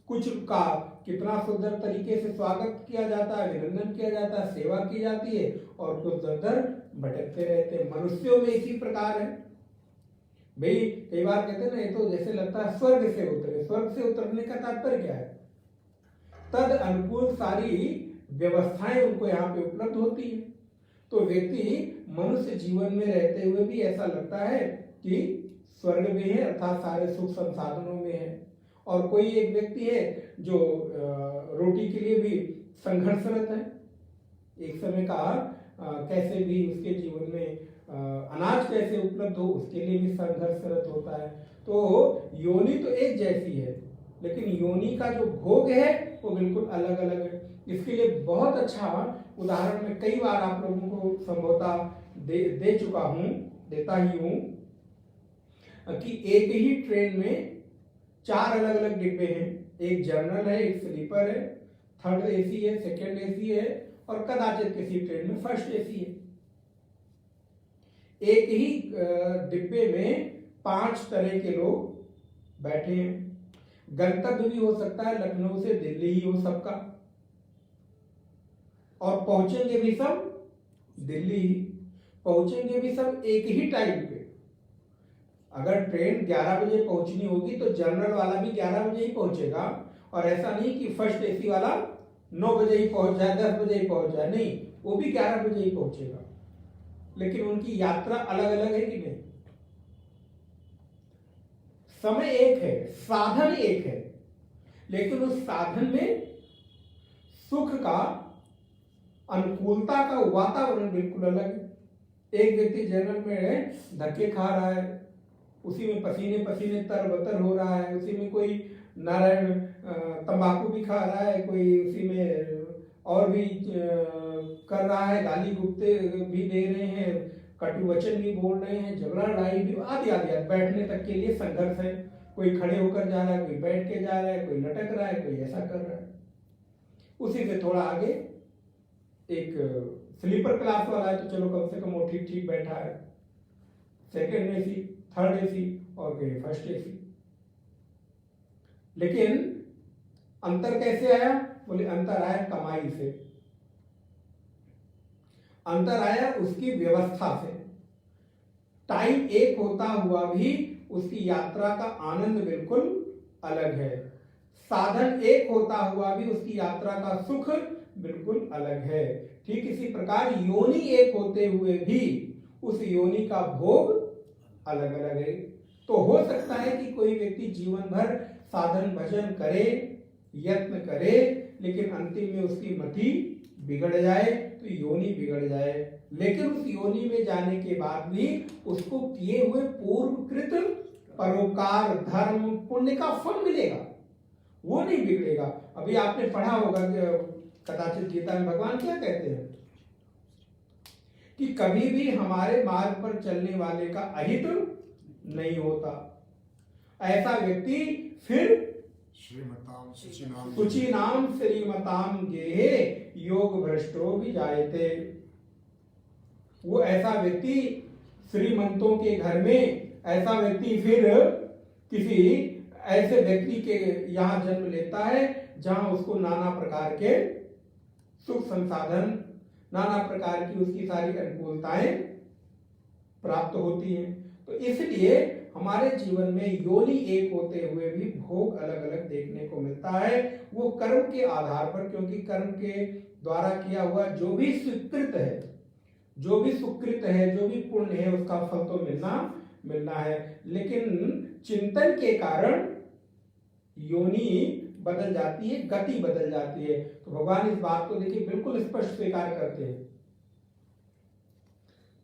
कुछ का कितना सुंदर तरीके से स्वागत किया जाता है, अभिनंदन किया जाता है, सेवा की जाती है, और कुछ दर भटकते रहते हैं। मनुष्यों में इसी प्रकार है भाई। कई बार कहते हैं ना, ये तो जैसे लगता है स्वर्ग से उतरे। स्वर्ग से उतरने का तात्पर्य क्या है? तद अनुकूल सारी व्यवस्थाएं उनको यहाँ पे उपलब्ध होती है। तो व्यक्ति मनुष्य जीवन में रहते हुए भी ऐसा लगता है कि स्वर्ग में है, अर्थात सारे सुख संसाधनों में है। और कोई एक व्यक्ति है जो रोटी के लिए भी संघर्षरत है। एक समय का कैसे भी उसके जीवन में अनाज कैसे उपलब्ध हो, उसके लिए भी संघर्षरत होता है। तो योनि तो एक जैसी है, लेकिन योनि का जो भोग है वो बिल्कुल अलग अलग है। इसके लिए बहुत अच्छा उदाहरण मैं कई बार आप लोगों को संभवतः दे चुका हूं, देता ही हूं, कि एक ही ट्रेन में 4 अलग अलग डिब्बे हैं। एक जनरल है, एक स्लीपर है, थर्ड एसी है, सेकंड एसी है, और कदाचित किसी ट्रेन में फर्स्ट एसी है। एक ही डिब्बे में 5 तरह के लोग बैठे हैं। गंतव्य भी हो सकता है लखनऊ से दिल्ली ही हो सबका, और पहुंचेंगे भी सब दिल्ली ही, पहुंचेंगे भी सब एक ही टाइम पे। अगर ट्रेन 11 बजे पहुंचनी होगी तो जनरल वाला भी 11 बजे ही पहुंचेगा, और ऐसा नहीं कि फर्स्ट एसी वाला 9 बजे ही पहुंच जाए, 10 बजे ही पहुंच जाए, नहीं, वो भी 11 बजे ही पहुंचेगा। लेकिन उनकी यात्रा अलग अलग है कि नहीं? समय एक है, साधन एक है, लेकिन उस साधन में सुख का, अनुकूलता का वातावरण बिल्कुल अलग है। एक व्यक्ति जनरल में धक्के खा रहा है, उसी में पसीने पसीने तरबतर हो रहा है, उसी में कोई नारायण तंबाकू भी खा रहा है, कोई उसी में और भी कर रहा है, गाली गुप्ते भी दे रहे हैं, कटु वचन भी बोल रहे हैं, झगड़ा लड़ाई भी, आदि आदि, बैठने तक के लिए संघर्ष है। कोई खड़े होकर जा रहा है, कोई बैठ के जा रहा है, कोई लटक रहा है, कोई ऐसा कर रहा है। उसी से थोड़ा आगे एक स्लीपर क्लास वाला है, तो चलो कम से कम वो ठीक ठीक बैठा है, सेकंड एसी, थर्ड एसी और कोई फर्स्ट एसी। लेकिन अंतर कैसे आया? बोले अंतर आया कमाई से, अंतर आया उसकी व्यवस्था से। टाइम एक होता हुआ भी उसकी यात्रा का आनंद बिल्कुल अलग है, साधन एक होता हुआ भी उसकी यात्रा का सुख बिल्कुल अलग है। ठीक इसी प्रकार योनि एक होते हुए भी उस योनि का भोग अलग अलग है। तो हो सकता है कि कोई व्यक्ति जीवन भर साधन भजन करे, यत्न करे, लेकिन अंतिम में उसकी मति बिगड़ जाए, तो योनि बिगड़ जाए। लेकिन उस योनि में जाने के बाद भी उसको किए हुए पूर्वकृत परोपकार, धर्म, पुण्य का फल मिलेगा, वो नहीं बिगड़ेगा। अभी आपने पढ़ा होगा कदाचित गीता में भगवान क्या कहते हैं कि कभी भी हमारे मार्ग पर चलने वाले का अहित नहीं होता। ऐसा व्यक्ति फिर शुचिनाम श्रीमताम गेहे योग भ्रष्टो भी जायते। वो ऐसा व्यक्ति श्रीमंतों के घर में, ऐसा व्यक्ति फिर किसी ऐसे व्यक्ति के यहाँ जन्म लेता है जहां उसको नाना प्रकार के सुख संसाधन, नाना प्रकार की उसकी सारी अनुकूलताएं प्राप्त होती हैं। तो इसलिए हमारे जीवन में योनि एक होते हुए भी भोग अलग अलग देखने को मिलता है, वो कर्म के आधार पर, क्योंकि कर्म के द्वारा किया हुआ जो भी स्वीकृत है, जो भी सुकृत है, जो भी पुण्य है, उसका फल तो मिलना है। लेकिन चिंतन के कारण योनि बदल जाती है, गति बदल जाती है। तो भगवान इस बात को देखिए बिल्कुल स्पष्ट स्वीकार करते हैं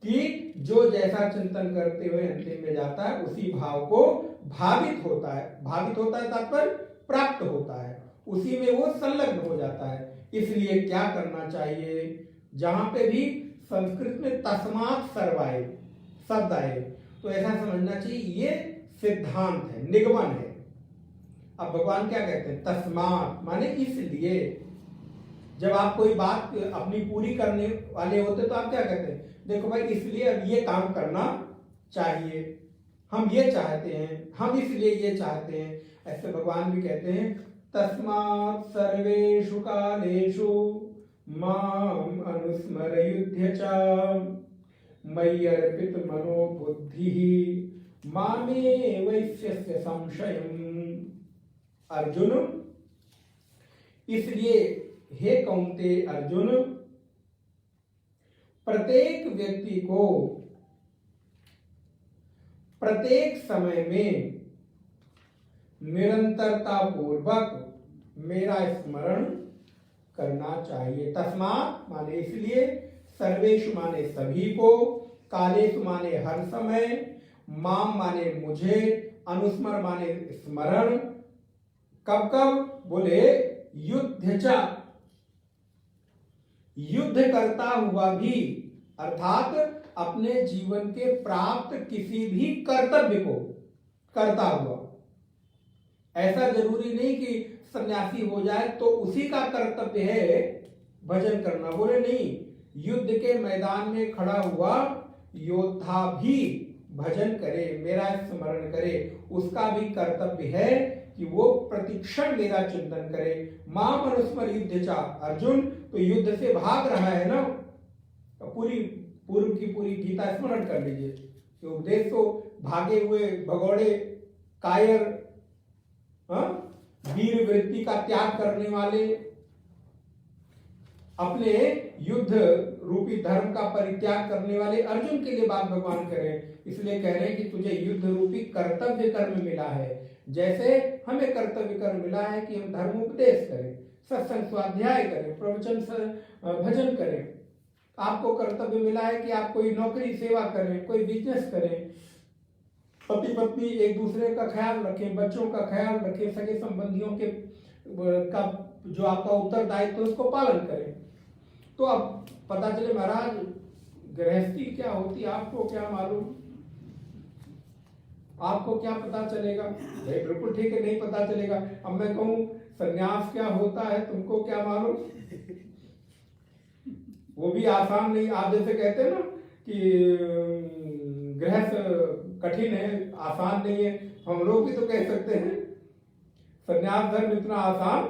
कि जो जैसा चिंतन करते हुए अंतिम में जाता है उसी भाव को भावित होता है। भावित होता है तात्पर्य प्राप्त होता है, उसी में वो संलग्न हो जाता है। इसलिए क्या करना चाहिए? जहां पे भी संस्कृत में तस्मात् सर्वाय शब्द आए तो ऐसा समझना चाहिए ये सिद्धांत है, निगमन है। अब भगवान क्या कहते हैं? तस्मात् माने इसलिए। जब आप कोई बात अपनी पूरी करने वाले होते तो आप क्या कहते हैं? देखो भाई, इसलिए अब ये काम करना चाहिए, हम ये चाहते हैं, हम इसलिए ये चाहते हैं। ऐसे भगवान भी कहते हैं तस्मात् सर्वेषु कालेषु माम अनुस्मरयुध्य च मयि अर्पित मनो बुद्धिः मामे वैश्यस्य संशयम्। अर्जुन, इसलिए हे कौन्तेय अर्जुन, प्रत्येक व्यक्ति को प्रत्येक समय में निरंतरता पूर्वक मेरा स्मरण करना चाहिए। तस्मात् माने इसलिए, सर्वेषु माने सभी को, कालेषु माने हर समय, माम माने मुझे, अनुस्मर माने स्मरण। कब कब? बोले युद्ध च, युद्ध करता हुआ भी, अर्थात अपने जीवन के प्राप्त किसी भी कर्तव्य को करता हुआ। ऐसा जरूरी नहीं कि सन्यासी हो जाए तो उसी का कर्तव्य है भजन करना, बोले नहीं, युद्ध के मैदान में खड़ा हुआ योद्धा भी भजन करे, मेरा स्मरण करे, उसका भी कर्तव्य है कि वो प्रतिक्षण मेरा चिंतन करे। माम अनुस्मर युद्ध चा, अर्जुन तो युद्ध से भाग रहा है ना, तो पूरी पूर्व की पूरी गीता स्मरण कर लीजिए। तो उपदेश तो भागे हुए भगौड़े, कायर, वीर वृत्ति का त्याग करने वाले, अपने युद्ध रूपी धर्म का परित्याग करने वाले अर्जुन के लिए बात भगवान करें। इसलिए कह रहे हैं कि तुझे युद्ध रूपी कर्तव्य कर्म मिला है, जैसे हमें कर्तव्य कर्म मिला है कि हम धर्म उपदेश करें, सत्संग स्वाध्याय करें, प्रवचन भजन करें। आपको कर्तव्य मिला है कि आप कोई नौकरी सेवा करें, कोई बिजनेस करें, पति पत्नी एक दूसरे का ख्याल रखें, बच्चों का ख्याल रखें, सगे संबंधियों के का जो आपका उत्तरदायित्व है उसको पालन करें। तो अब पता चले महाराज गृहस्थी क्या होती, आपको क्या मालूम। आपको क्या पता चलेगा? भाई बिल्कुल ठीक है, नहीं पता चलेगा। अब मैं कहूं संन्यास क्या होता है, तुमको क्या मालूम? वो भी आसान नहीं। आप जैसे कहते हैं ना कि गृहस्थ कठिन है, आसान नहीं है, हम लोग भी तो कह सकते हैं संन्यास धर्म इतना आसान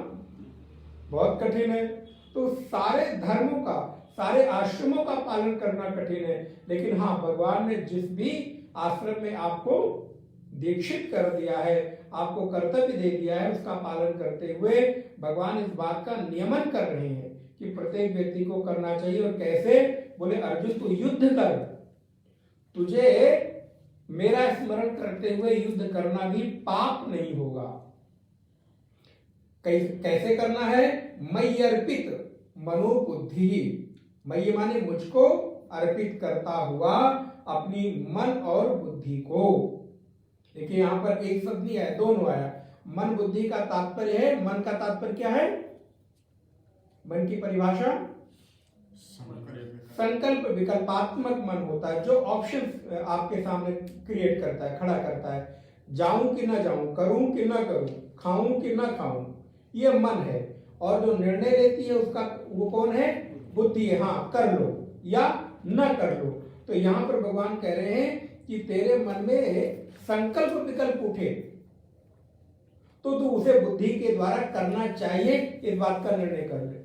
बहुत कठिन है। तो सारे धर्मों का, सारे आश्रमों का पालन करना कठिन है, लेकिन हाँ, भगवान ने जिस भी आश्रम में आपको दीक्षित कर दिया है, आपको कर्तव्य दे दिया है, उसका पालन करते हुए भगवान इस बात का नियमन कर रहे हैं कि प्रत्येक व्यक्ति को करना चाहिए। और कैसे? बोले अर्जुन तू युद्ध कर, तुझे मेरा स्मरण करते हुए युद्ध करना भी पाप नहीं होगा। कैसे करना है? मयि अर्पित मनोबुद्धि, मयि माने मुझको, अर्पित करता हुआ अपनी मन और बुद्धि को। देखिए यहां पर एक शब्द नहीं आया, दोनों आया। मन बुद्धि का तात्पर्य है, मन का तात्पर्य क्या है? मन की परिभाषा संकल्प विकल्पात्मक मन होता है, जो ऑप्शन आपके सामने क्रिएट करता है, खड़ा करता है। जाऊं कि ना जाऊं, करूं कि ना करूं, खाऊं कि ना खाऊं, ये मन है। और जो निर्णय लेती है उसका, वो कौन है? बुद्धि है। हाँ, कर लो या न कर लो। तो यहां पर भगवान कह रहे हैं कि तेरे मन में संकल्प विकल्प उठे तो तू उसे बुद्धि के द्वारा करना चाहिए, इस बात का निर्णय कर ले।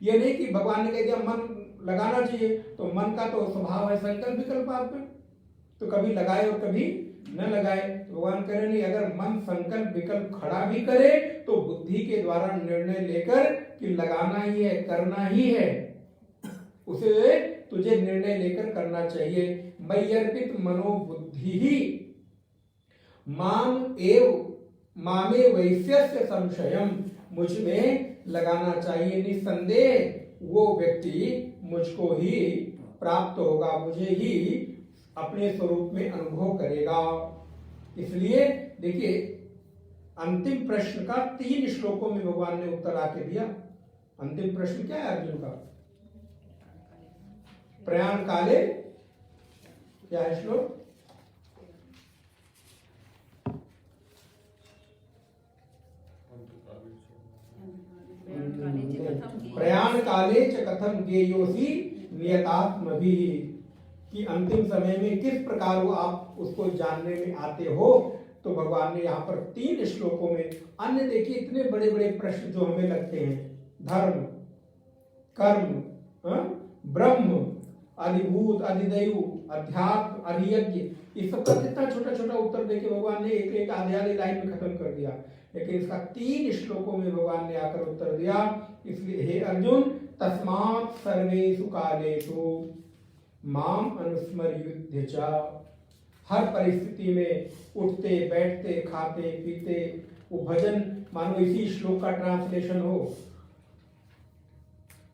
ये नहीं कि भगवान ने कह दिया मन लगाना चाहिए, तो मन का तो स्वभाव है संकल्प विकल्प आप में, तो कभी लगाए और कभी न लगाए। तो भगवान कह रहे नहीं, अगर मन संकल्प विकल्प खड़ा भी करे तो बुद्धि के द्वारा निर्णय लेकर कि लगाना ही है, करना ही है, उसे तुझे निर्णय लेकर करना चाहिए। मयि अर्पित मनोबुद्धि ही माम एव मामे वैश्यस्य संशयम, मुझ में लगाना चाहिए। निसंदेह वो व्यक्ति मुझको ही प्राप्त होगा, मुझे ही अपने स्वरूप में अनुभव करेगा। इसलिए देखिए अंतिम प्रश्न का 3 श्लोकों में भगवान ने उत्तर आके दिया। अंतिम प्रश्न क्या है अर्जुन का? प्रयाण काले, क्या है श्लोक? प्रयाण काले च कथम गेयोसी नियतात्मभिः, कि अंतिम समय में किस प्रकार वो आप उसको जानने में आते हो। तो भगवान ने यहाँ पर 3 श्लोकों में, अन्य देखिए इतने बड़े बड़े प्रश्न जो हमें लगते हैं, धर्म, कर्म, ब्रह्म, अधिभूत, अधिदैव, अध्यात्म, अधियज्ञ, इस सब का कितना छोटा छोटा उत्तर देके भगवान ने एक एक आधी लाइन में खत्म कर दिया। लेकिन इसका 3 श्लोकों में भगवान ने आकर उत्तर दिया। इसलिए हे अर्जुन, तस्मात् सर्वेषु कालेषु माम अनुस्मर्युध्य च, हर परिस्थिति में उठते बैठते खाते पीते, वो भजन मानो इसी श्लोक का ट्रांसलेशन हो।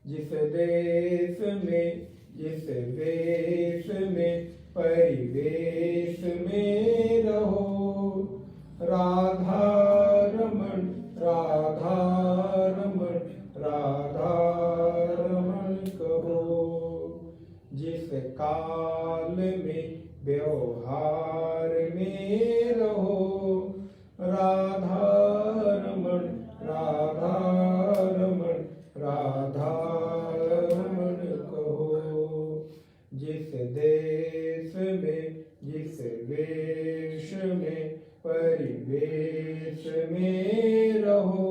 जिस देश में, जिस वेश में, परिवेश में रहो, राधा रमण, राधा रमण, राधा रमण कहो। जिस काल में व्यवहार में रहो, राधा रमण, राधा रमण, राधा रमण कहो। जिस देश में, जिस वेश में, परिवेश में रहो,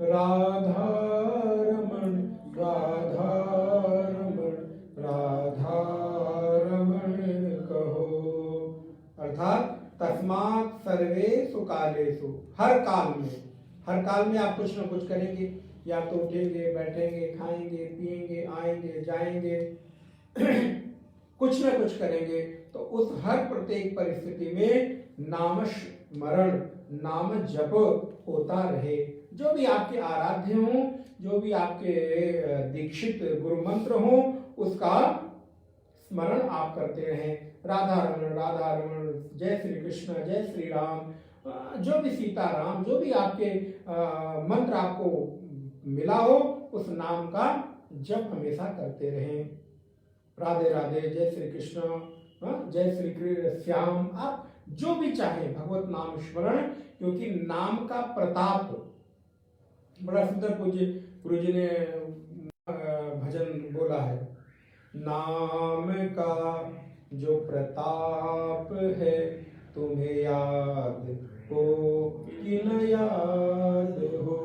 राधा रमण, राधा रमण, राधा रमण कहो। अर्थात तस्मात् सर्वेषु कालेषु, हर काल में, हर काल में आप कुछ न कुछ करेंगे, या तो उठेंगे, बैठेंगे, खाएंगे, पिएंगे, आएंगे, जाएंगे, कुछ न कुछ करेंगे। तो उस हर प्रत्येक परिस्थिति में नाम स्मरण, नाम जप होता रहे। जो भी आपके आराध्य हों, जो भी आपके दीक्षित गुरु मंत्र हों, उसका स्मरण आप करते रहें। राधा रमण, राधा रमण, जय श्री कृष्ण, जय श्री राम, जो भी सीताराम, जो भी आपके मंत्र आपको मिला हो, उस नाम का जप हमेशा करते रहें। राधे राधे, जय श्री कृष्ण, जय श्री श्याम, आप जो भी चाहे भगवत नाम स्मरण, क्योंकि नाम का प्रताप, बड़ा सुंदर पूज्य गुरु जी ने भजन बोला है, नाम का जो प्रताप है तुम्हें याद हो कि न याद हो,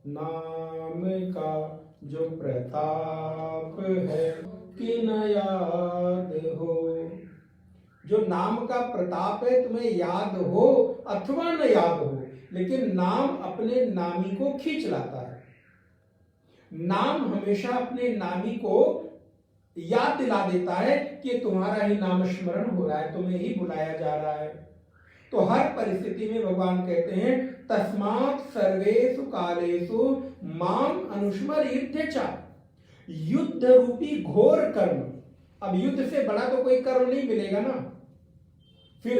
नाम का जो प्रताप है कि न याद हो। जो नाम का प्रताप है तुम्हें याद हो अथवा न याद हो, लेकिन नाम अपने नामी को खींच लाता है। नाम हमेशा अपने नामी को याद दिला देता है कि तुम्हारा ही नाम स्मरण हो रहा है, तुम्हें ही बुलाया जा रहा है। तो हर परिस्थिति में भगवान कहते हैं तस्मात् सर्वेषु कालेषु माम अनुस्मरेत्यचा, युद्ध रूपी घोर कर्म। अब युद्ध से बड़ा तो कोई कर्म नहीं मिलेगा ना। फिर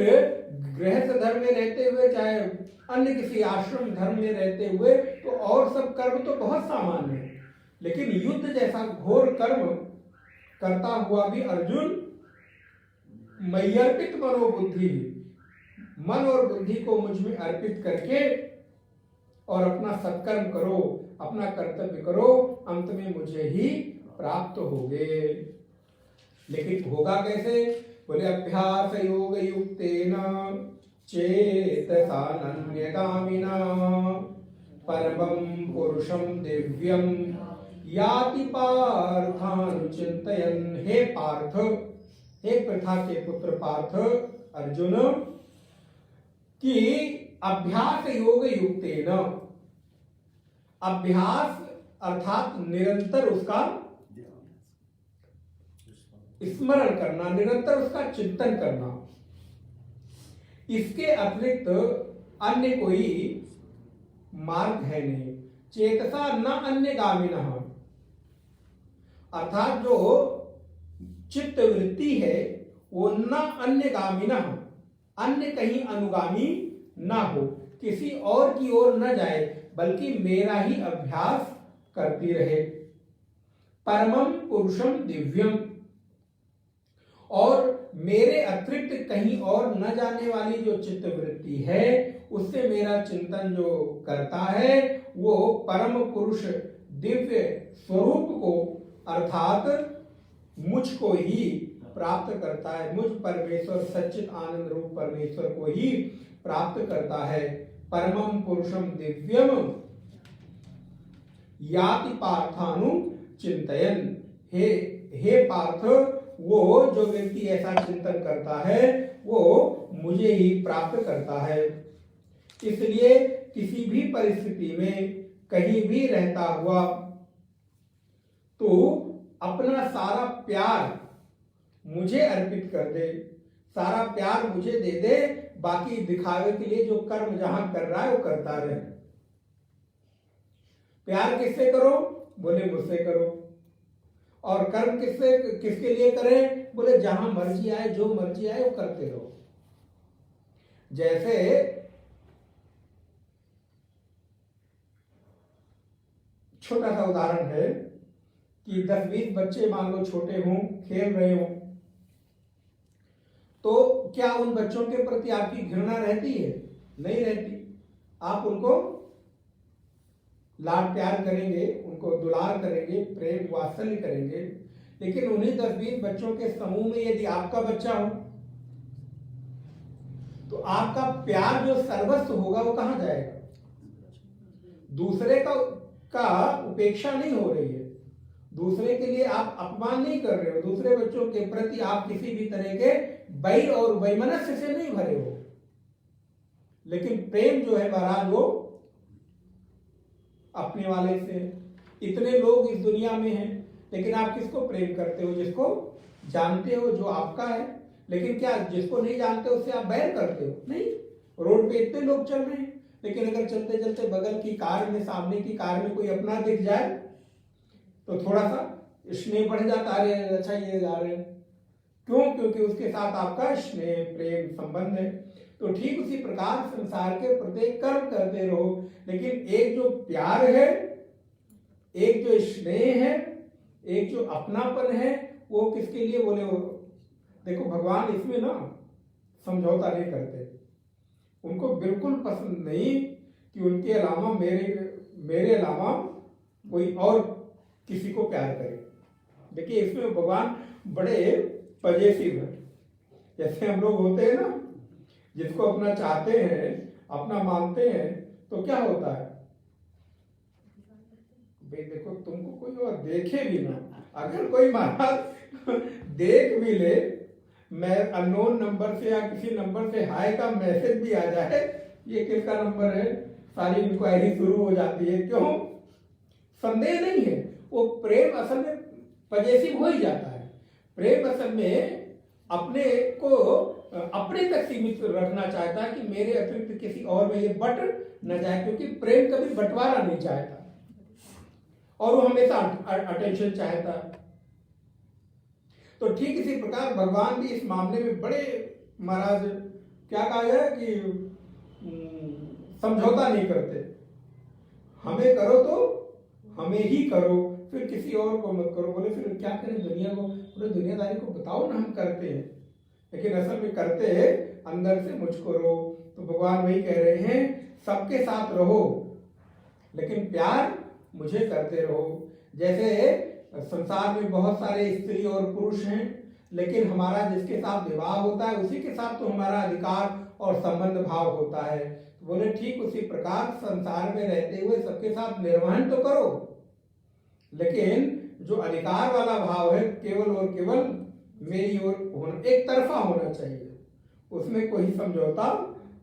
गृहस्थ धर्म में रहते हुए, चाहे अन्य किसी आश्रम धर्म में रहते हुए, तो और सब कर्म तो बहुत सामान्य है, लेकिन युद्ध जैसा घोर कर्म करता हुआ भी अर्जुन मय्यर्पित मनोबुद्धि, मन और बुद्धि को मुझ में अर्पित करके और अपना सत्कर्म करो, अपना कर्तव्य करो, अंत में मुझे ही प्राप्त होगे। लेकिन होगा कैसे? बोले अभ्यास योग युक्तेन चेतसा नन्यगामिना परमं पुरुषं दिव्यं याति पार्थानुचिन्तयन्। हे पार्थ, हे प्रथा के पुत्र पार्थ अर्जुन, कि अभ्यास योग युक्तेन, अभ्यास अर्थात निरंतर उसका स्मरण करना, निरंतर उसका चिंतन करना, इसके अतिरिक्त अन्य कोई मार्ग है नहीं। चेतसा न अन्य गामिनः, अर्थात जो चित्त वृत्ति है वो न अन्य गामिनः, अन्य कहीं अनुगामी ना हो, किसी और की ओर न जाए, बल्कि मेरा ही अभ्यास करती रहे। परमं पुरुषम दिव्यम, और मेरे अतिरिक्त कहीं और न जाने वाली जो चित्त वृत्ति है, उससे मेरा चिंतन जो करता है वो परम पुरुष दिव्य स्वरूप को, अर्थात मुझको ही प्राप्त करता है। मुझ परमेश्वर सच्चित आनंद रूप परमेश्वर को ही प्राप्त करता है। परमं पुरुषम दिव्यम याति पार्थानु चिंतयन। हे पार्थ, वो जो व्यक्ति ऐसा चिंतन करता है वो मुझे ही प्राप्त करता है। इसलिए किसी भी परिस्थिति में कहीं भी रहता हुआ तो अपना सारा प्यार मुझे अर्पित कर दे, सारा प्यार मुझे दे दे, बाकी दिखावे के लिए जो कर्म जहां कर रहा है वो करता रहे। प्यार किससे करो? बोले मुझसे करो। और कर्म किसके लिए करें? बोले जहां मर्जी आए, जो मर्जी आए वो करते रहो। जैसे छोटा सा उदाहरण है कि 10-20 बच्चे मान लो छोटे हों, खेल रहे हों, तो क्या उन बच्चों के प्रति आपकी घृणा रहती है? नहीं रहती। आप उनको लाड प्यार करेंगे, उनको दुलार करेंगे, प्रेम वात्सल्य करेंगे, लेकिन उन्हीं 10-20 बच्चों के समूह में यदि आपका बच्चा हो तो आपका प्यार जो सर्वस्व होगा वो कहां जाएगा? दूसरे का उपेक्षा नहीं हो रही है, दूसरे के लिए आप अपमान नहीं कर रहे हो, दूसरे बच्चों के प्रति आप किसी भी तरह के बैर और वैमनस्य से नहीं भरे हो, लेकिन प्रेम जो है महाराज वो अपने वाले से। इतने लोग इस दुनिया में हैं, लेकिन आप किसको प्रेम करते हो? जिसको जानते हो, जो आपका है। लेकिन क्या जिसको नहीं जानते उससे आप बैर करते हो? नहीं। रोड पे इतने लोग चल रहे हैं, लेकिन अगर चलते चलते बगल की कार में, सामने की कार में कोई अपना दिख जाए तो थोड़ा सा स्नेह बढ़ जाता है, अच्छा ये जा रहे हैं। क्यों? क्योंकि उसके साथ आपका स्नेह प्रेम संबंध है। तो ठीक उसी प्रकार संसार के प्रत्येक कर्म करते रहो, लेकिन एक जो प्यार है, एक जो स्नेह है, एक जो अपनापन है, वो किसके लिए? बोले वो देखो भगवान इसमें ना समझौता नहीं करते। उनको बिल्कुल पसंद नहीं कि उनके अलावा मेरे अलावा कोई और किसी को प्यार करे। देखिए इसमें भगवान बड़े पजेसिव है। जैसे हम लोग होते हैं ना, जिसको अपना चाहते हैं, अपना मानते हैं, तो क्या होता है भाई देखो तुमको कोई और देखे भी ना, अगर कोई महाराज देख भी ले, मैं अननोन नंबर से या किसी नंबर से हाय का मैसेज भी आ जाए, ये किसका नंबर है, सारी इंक्वायरी शुरू हो जाती है। क्यों? संदेह नहीं है, वो प्रेम असल में पजेसिव हो ही जाता है। प्रेम असल में अपने को अपने तक सीमित रखना चाहता है कि मेरे अतिरिक्त किसी और में ये बट न जाए, क्योंकि प्रेम कभी बंटवारा नहीं चाहता और वो हमेशा अटेंशन चाहता है। तो ठीक इसी प्रकार भगवान भी इस मामले में बड़े महाराज क्या कहा जाए कि समझौता नहीं करते। हमें करो तो हमें ही करो, फिर किसी और को मत करो। बोले फिर क्या करें दुनिया को? बोले दुनियादारी को बताओ ना, हम करते हैं, लेकिन असल में करते हैं अंदर से मुझको रो। तो भगवान वही कह रहे हैं, सबके साथ रहो लेकिन प्यार मुझे करते रहो। जैसे संसार में बहुत सारे स्त्री और पुरुष हैं, लेकिन हमारा जिसके साथ विवाह होता है उसी के साथ तो हमारा अधिकार और संबंध भाव होता है। तो बोले ठीक उसी प्रकार संसार में रहते हुए सबके साथ निर्वहन तो करो, लेकिन जो अधिकार वाला भाव है केवल और केवल मेरी ओर होना, एक तरफा होना चाहिए, उसमें कोई समझौता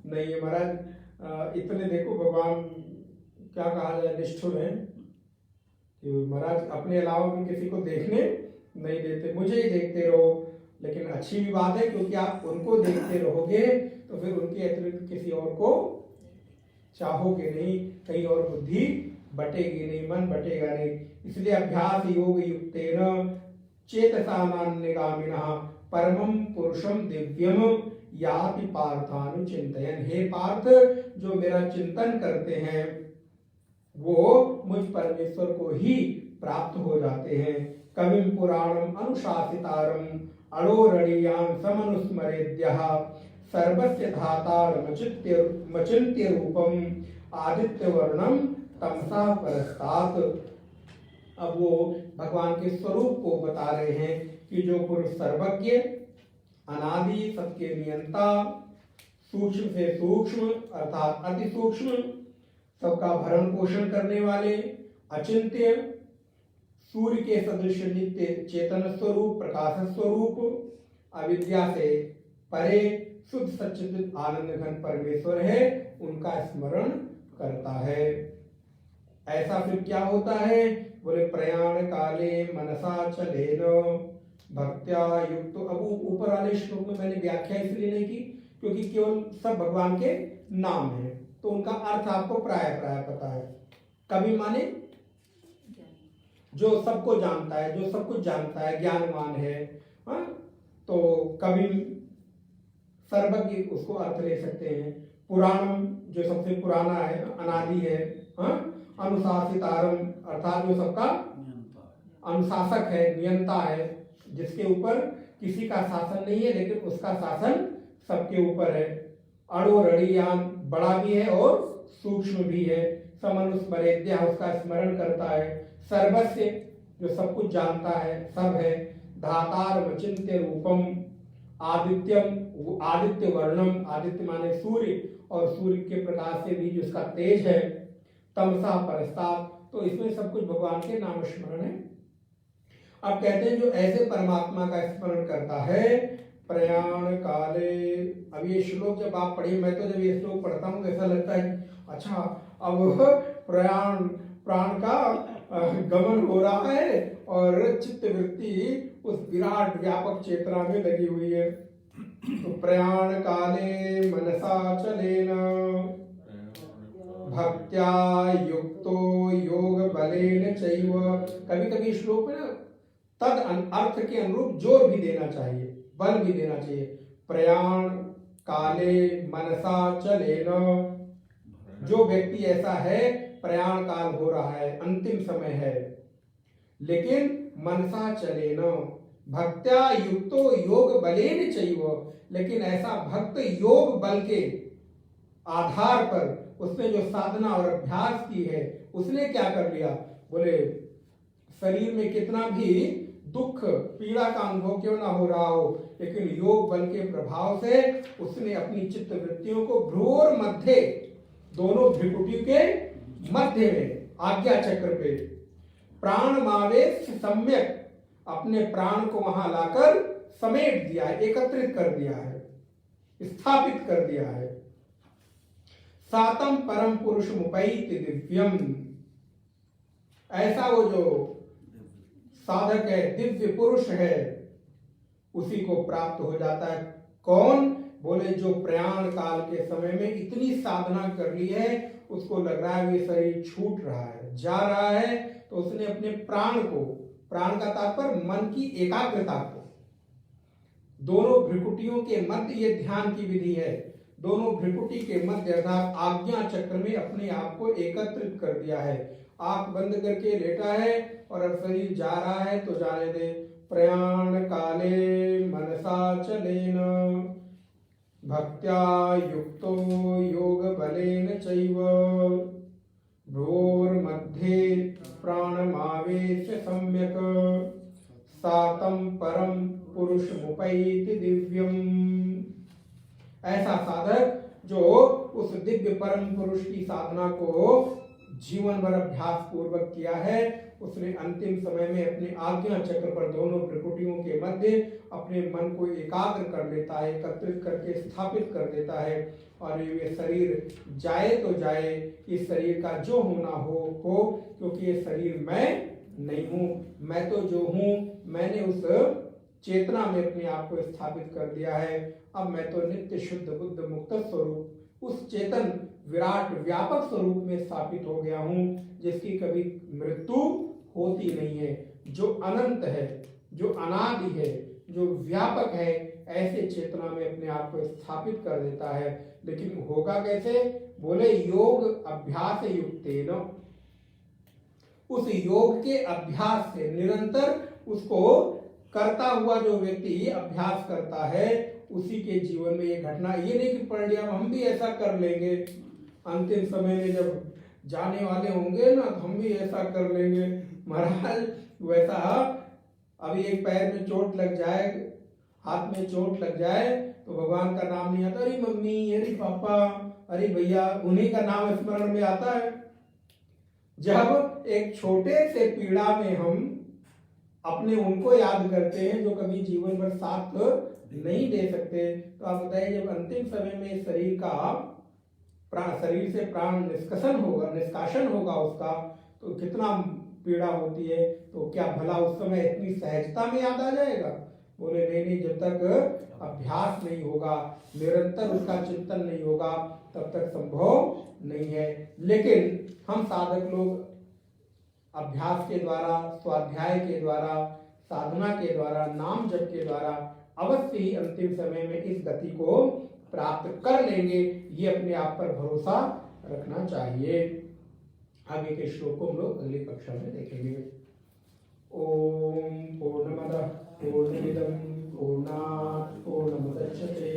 नहीं है। महाराज इतने देखो भगवान क्या कहा जाए, निष्ठुर है कि महाराज अपने अलावा भी किसी को देखने नहीं देते, मुझे ही देखते रहो। लेकिन अच्छी भी बात है, क्योंकि आप उनको देखते रहोगे तो फिर उनके अतिरिक्त किसी और को चाहोगे नहीं, कहीं और बुद्धि बटेगी नहीं, मन बटेगा नहीं। इसलिए अभ्यास योग युक्तेन चेतसा नान्यगामिनः परमं पुरुषम दिव्यम याति पार्थानुचिंतयन्। हे पार्थ, जो मेरा चिंतन करते हैं वो मुझ परमेश्वर को ही प्राप्त हो जाते हैं। कविम पुराणम अनुशासितारम अड़ोरणीयां समनुस्मरेद्यः सर्वस्य धातारमचिन्त्य रूपम आदित्य वर्णम तमसा परस्तात्। अब वो भगवान के स्वरूप को बता रहे हैं कि जो पुरुष सर्वज्ञ, अनादि, सबके नियंता, सूक्ष्म से सूक्ष्म अर्थात अति सूक्ष्म, सबका भरण पोषण करने वाले, अचिंत्य, सूर्य के सदृश नित्य चेतन स्वरूप, प्रकाश स्वरूप, अविद्या से परे शुद्ध सच्चित आनंद घन परमेश्वर है, उनका स्मरण करता है। ऐसा फिर क्या होता है? बोले प्रयाण काले मनसा चलेन भक्त्या युक्त। अब ऊपर वाले श्लोक में मैंने व्याख्या इसलिए नहीं की क्योंकि केवल सब भगवान के नाम है, तो उनका अर्थ आपको प्राय प्राय पता है। कवि माने जो सबको जानता है, जो सब कुछ जानता है, ज्ञानवान है। हाँ, तो कवि सर्वज्ञ उसको अर्थ ले सकते हैं। पुराणम जो सबसे पुराना है, अनादि है। हाँ, अनुशासितारम अर्थात जो सबका अनुशासक है, नियंता है, जिसके ऊपर किसी का शासन नहीं है लेकिन उसका शासन सबके ऊपर है। अड़ोरणीयान बड़ा भी है और सूक्ष्म भी है। समनुस्मरेद्य उसका स्मरण करता है। सर्वस्य जो सब कुछ जानता है, सब है। धातार चिंत्य रूपम आदित्यम, आदित्य वर्णम, आदित्य माने सूर्य, और सूर्य के प्रकाश से भी जिसका तेज है। तमसा परस्तात्, तो इसमें सब कुछ भगवान के नाम स्मरण है। अब कहते हैं जो ऐसे परमात्मा का स्मरण करता है प्रयाण काले। अब ये श्लोक जब आप पढ़िए, मैं तो जब ये श्लोक पढ़ता हूँ ऐसा लगता है अच्छा अब प्राण का गमन हो रहा है और चित्त वृत्ति उस विराट व्यापक चेतना में लगी हुई है। तो प्रयाण काले मनसा चलेन भक्त्या युक्तो योग बलेन चैव। कभी कभी श्लोक में ना तद अर्थ के अनुरूप जोर भी देना चाहिए, बल भी देना चाहिए। प्रयाण काले मनसा चलेन, जो व्यक्ति ऐसा है प्रयाण काल हो रहा है, अंतिम समय है, लेकिन मनसा चलेन, भक्त्या युक्तो योग बलेन चैव, लेकिन ऐसा भक्त योग बल के आधार पर उसने जो साधना और अभ्यास की है उसने क्या कर लिया, बोले शरीर में कितना भी दुख पीड़ा का अनुभव क्यों ना हो रहा हो, लेकिन योग बल के प्रभाव से उसने अपनी चित्त वृत्तियों को भ्रूर मध्य, दोनों भ्रिकुटियों के मध्य में आज्ञा चक्र पे प्राण मावेश सम्यक, अपने प्राण को वहां लाकर समेट दिया है, एकत्रित कर दिया है, स्थापित कर दिया है। सातम परम पुरुष मुपैति दिव्यम, ऐसा वो जो साधक है, दिव्य पुरुष है, उसी को प्राप्त हो जाता है। कौन, बोले जो प्रयाण काल के समय में इतनी साधना कर ली है, उसको लग रहा है ये शरीर छूट रहा है, जा रहा है, तो उसने अपने प्राण को, प्राण का तात्पर्य मन की एकाग्रता को, दोनों भ्रिकुटियों के मध्य, ये ध्यान की विधि है, दोनों भ्रिकुटी के मध्य अर्थात आज्ञा चक्र में अपने आप को एकत्रित कर दिया है। आंख बंद करके लेटा है और अब शरीर जा रहा है तो जाने दे। प्रयाण काले मनसा चलेन भक्त्या युक्तो योग बलेन चैव भ्रूर मध्ये प्राणमावेश सम्यक सातम परम पुरुष मुपैति दिव्यम। ऐसा साधक जो उस दिव्य परम पुरुष की साधना को जीवन भर अभ्यास पूर्वक किया है, उसने अंतिम समय में अपने आज्ञा चक्र पर दोनों प्रकृतियों के मध्य अपने मन को एकाग्र कर लेता है, एकत्रित करके स्थापित कर देता है, और ये शरीर जाए तो जाए, इस शरीर का जो होना हो, क्योंकि ये शरीर मैं नहीं हूँ, मैं तो जो हूँ, मैंने उस चेतना में अपने आप को स्थापित कर दिया है। अब मैं तो नित्य शुद्ध बुद्ध मुक्त स्वरूप उस चेतन विराट व्यापक स्वरूप में स्थापित हो गया हूँ, जिसकी कभी मृत्यु होती नहीं है, जो अनंत है, जो अनादि है, जो व्यापक है, ऐसे चेतना में अपने आप को स्थापित कर देता है। लेकिन होगा कैसे, बोले योग अभ्यास युक्तेन, उस योग के अभ्यास से निरंतर उसको करता हुआ जो व्यक्ति अभ्यास करता है, उसी के जीवन में ये घटना, ये नहीं कि पढ़ लिया हम भी ऐसा कर लेंगे, अंतिम समय में जब जाने वाले होंगे ना तो हम भी ऐसा कर लेंगे। महाराज वैसा अभी एक पैर में चोट लग जाए, हाथ में चोट लग जाए तो भगवान का नाम नहीं आता, अरे मम्मी, अरे पापा, अरे भैया, उन्हीं का नाम स्मरण में आता है। जब एक छोटे से पीड़ा में हम अपने उनको याद करते हैं जो कभी जीवन भर साथ नहीं दे सकते, तो आप बताइए जब अंतिम समय में शरीर से प्राण निष्कासन होगा उसका, तो कितना पीड़ा होती है। तो क्या भला उस समय इतनी सहजता में याद आ जाएगा? बोले नहीं, जब तक अभ्यास नहीं होगा, निरंतर उसका चिंतन नहीं होगा, तब तक संभव नहीं है। लेकिन हम साधक लोग अभ्यास के द्वारा, स्वाध्याय के द्वारा, साधना के द्वारा, नाम जप के द्वारा अवश्य ही अंतिम समय में इस गति को प्राप्त कर लेंगे, ये अपने आप पर भरोसा रखना चाहिए। आगे के श्लोक को हम लोग अगली कक्षा में देखेंगे। ओम पूर्णमदः पूर्णमिदं पूर्णात् पूर्णमुदच्यते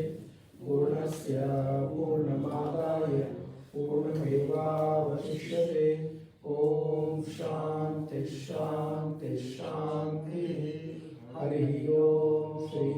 पूर्णस्य पूर्णमादाय पूर्णमेवावशिष्यते। ओम शांति शांति शांति। हरि ओम। श्री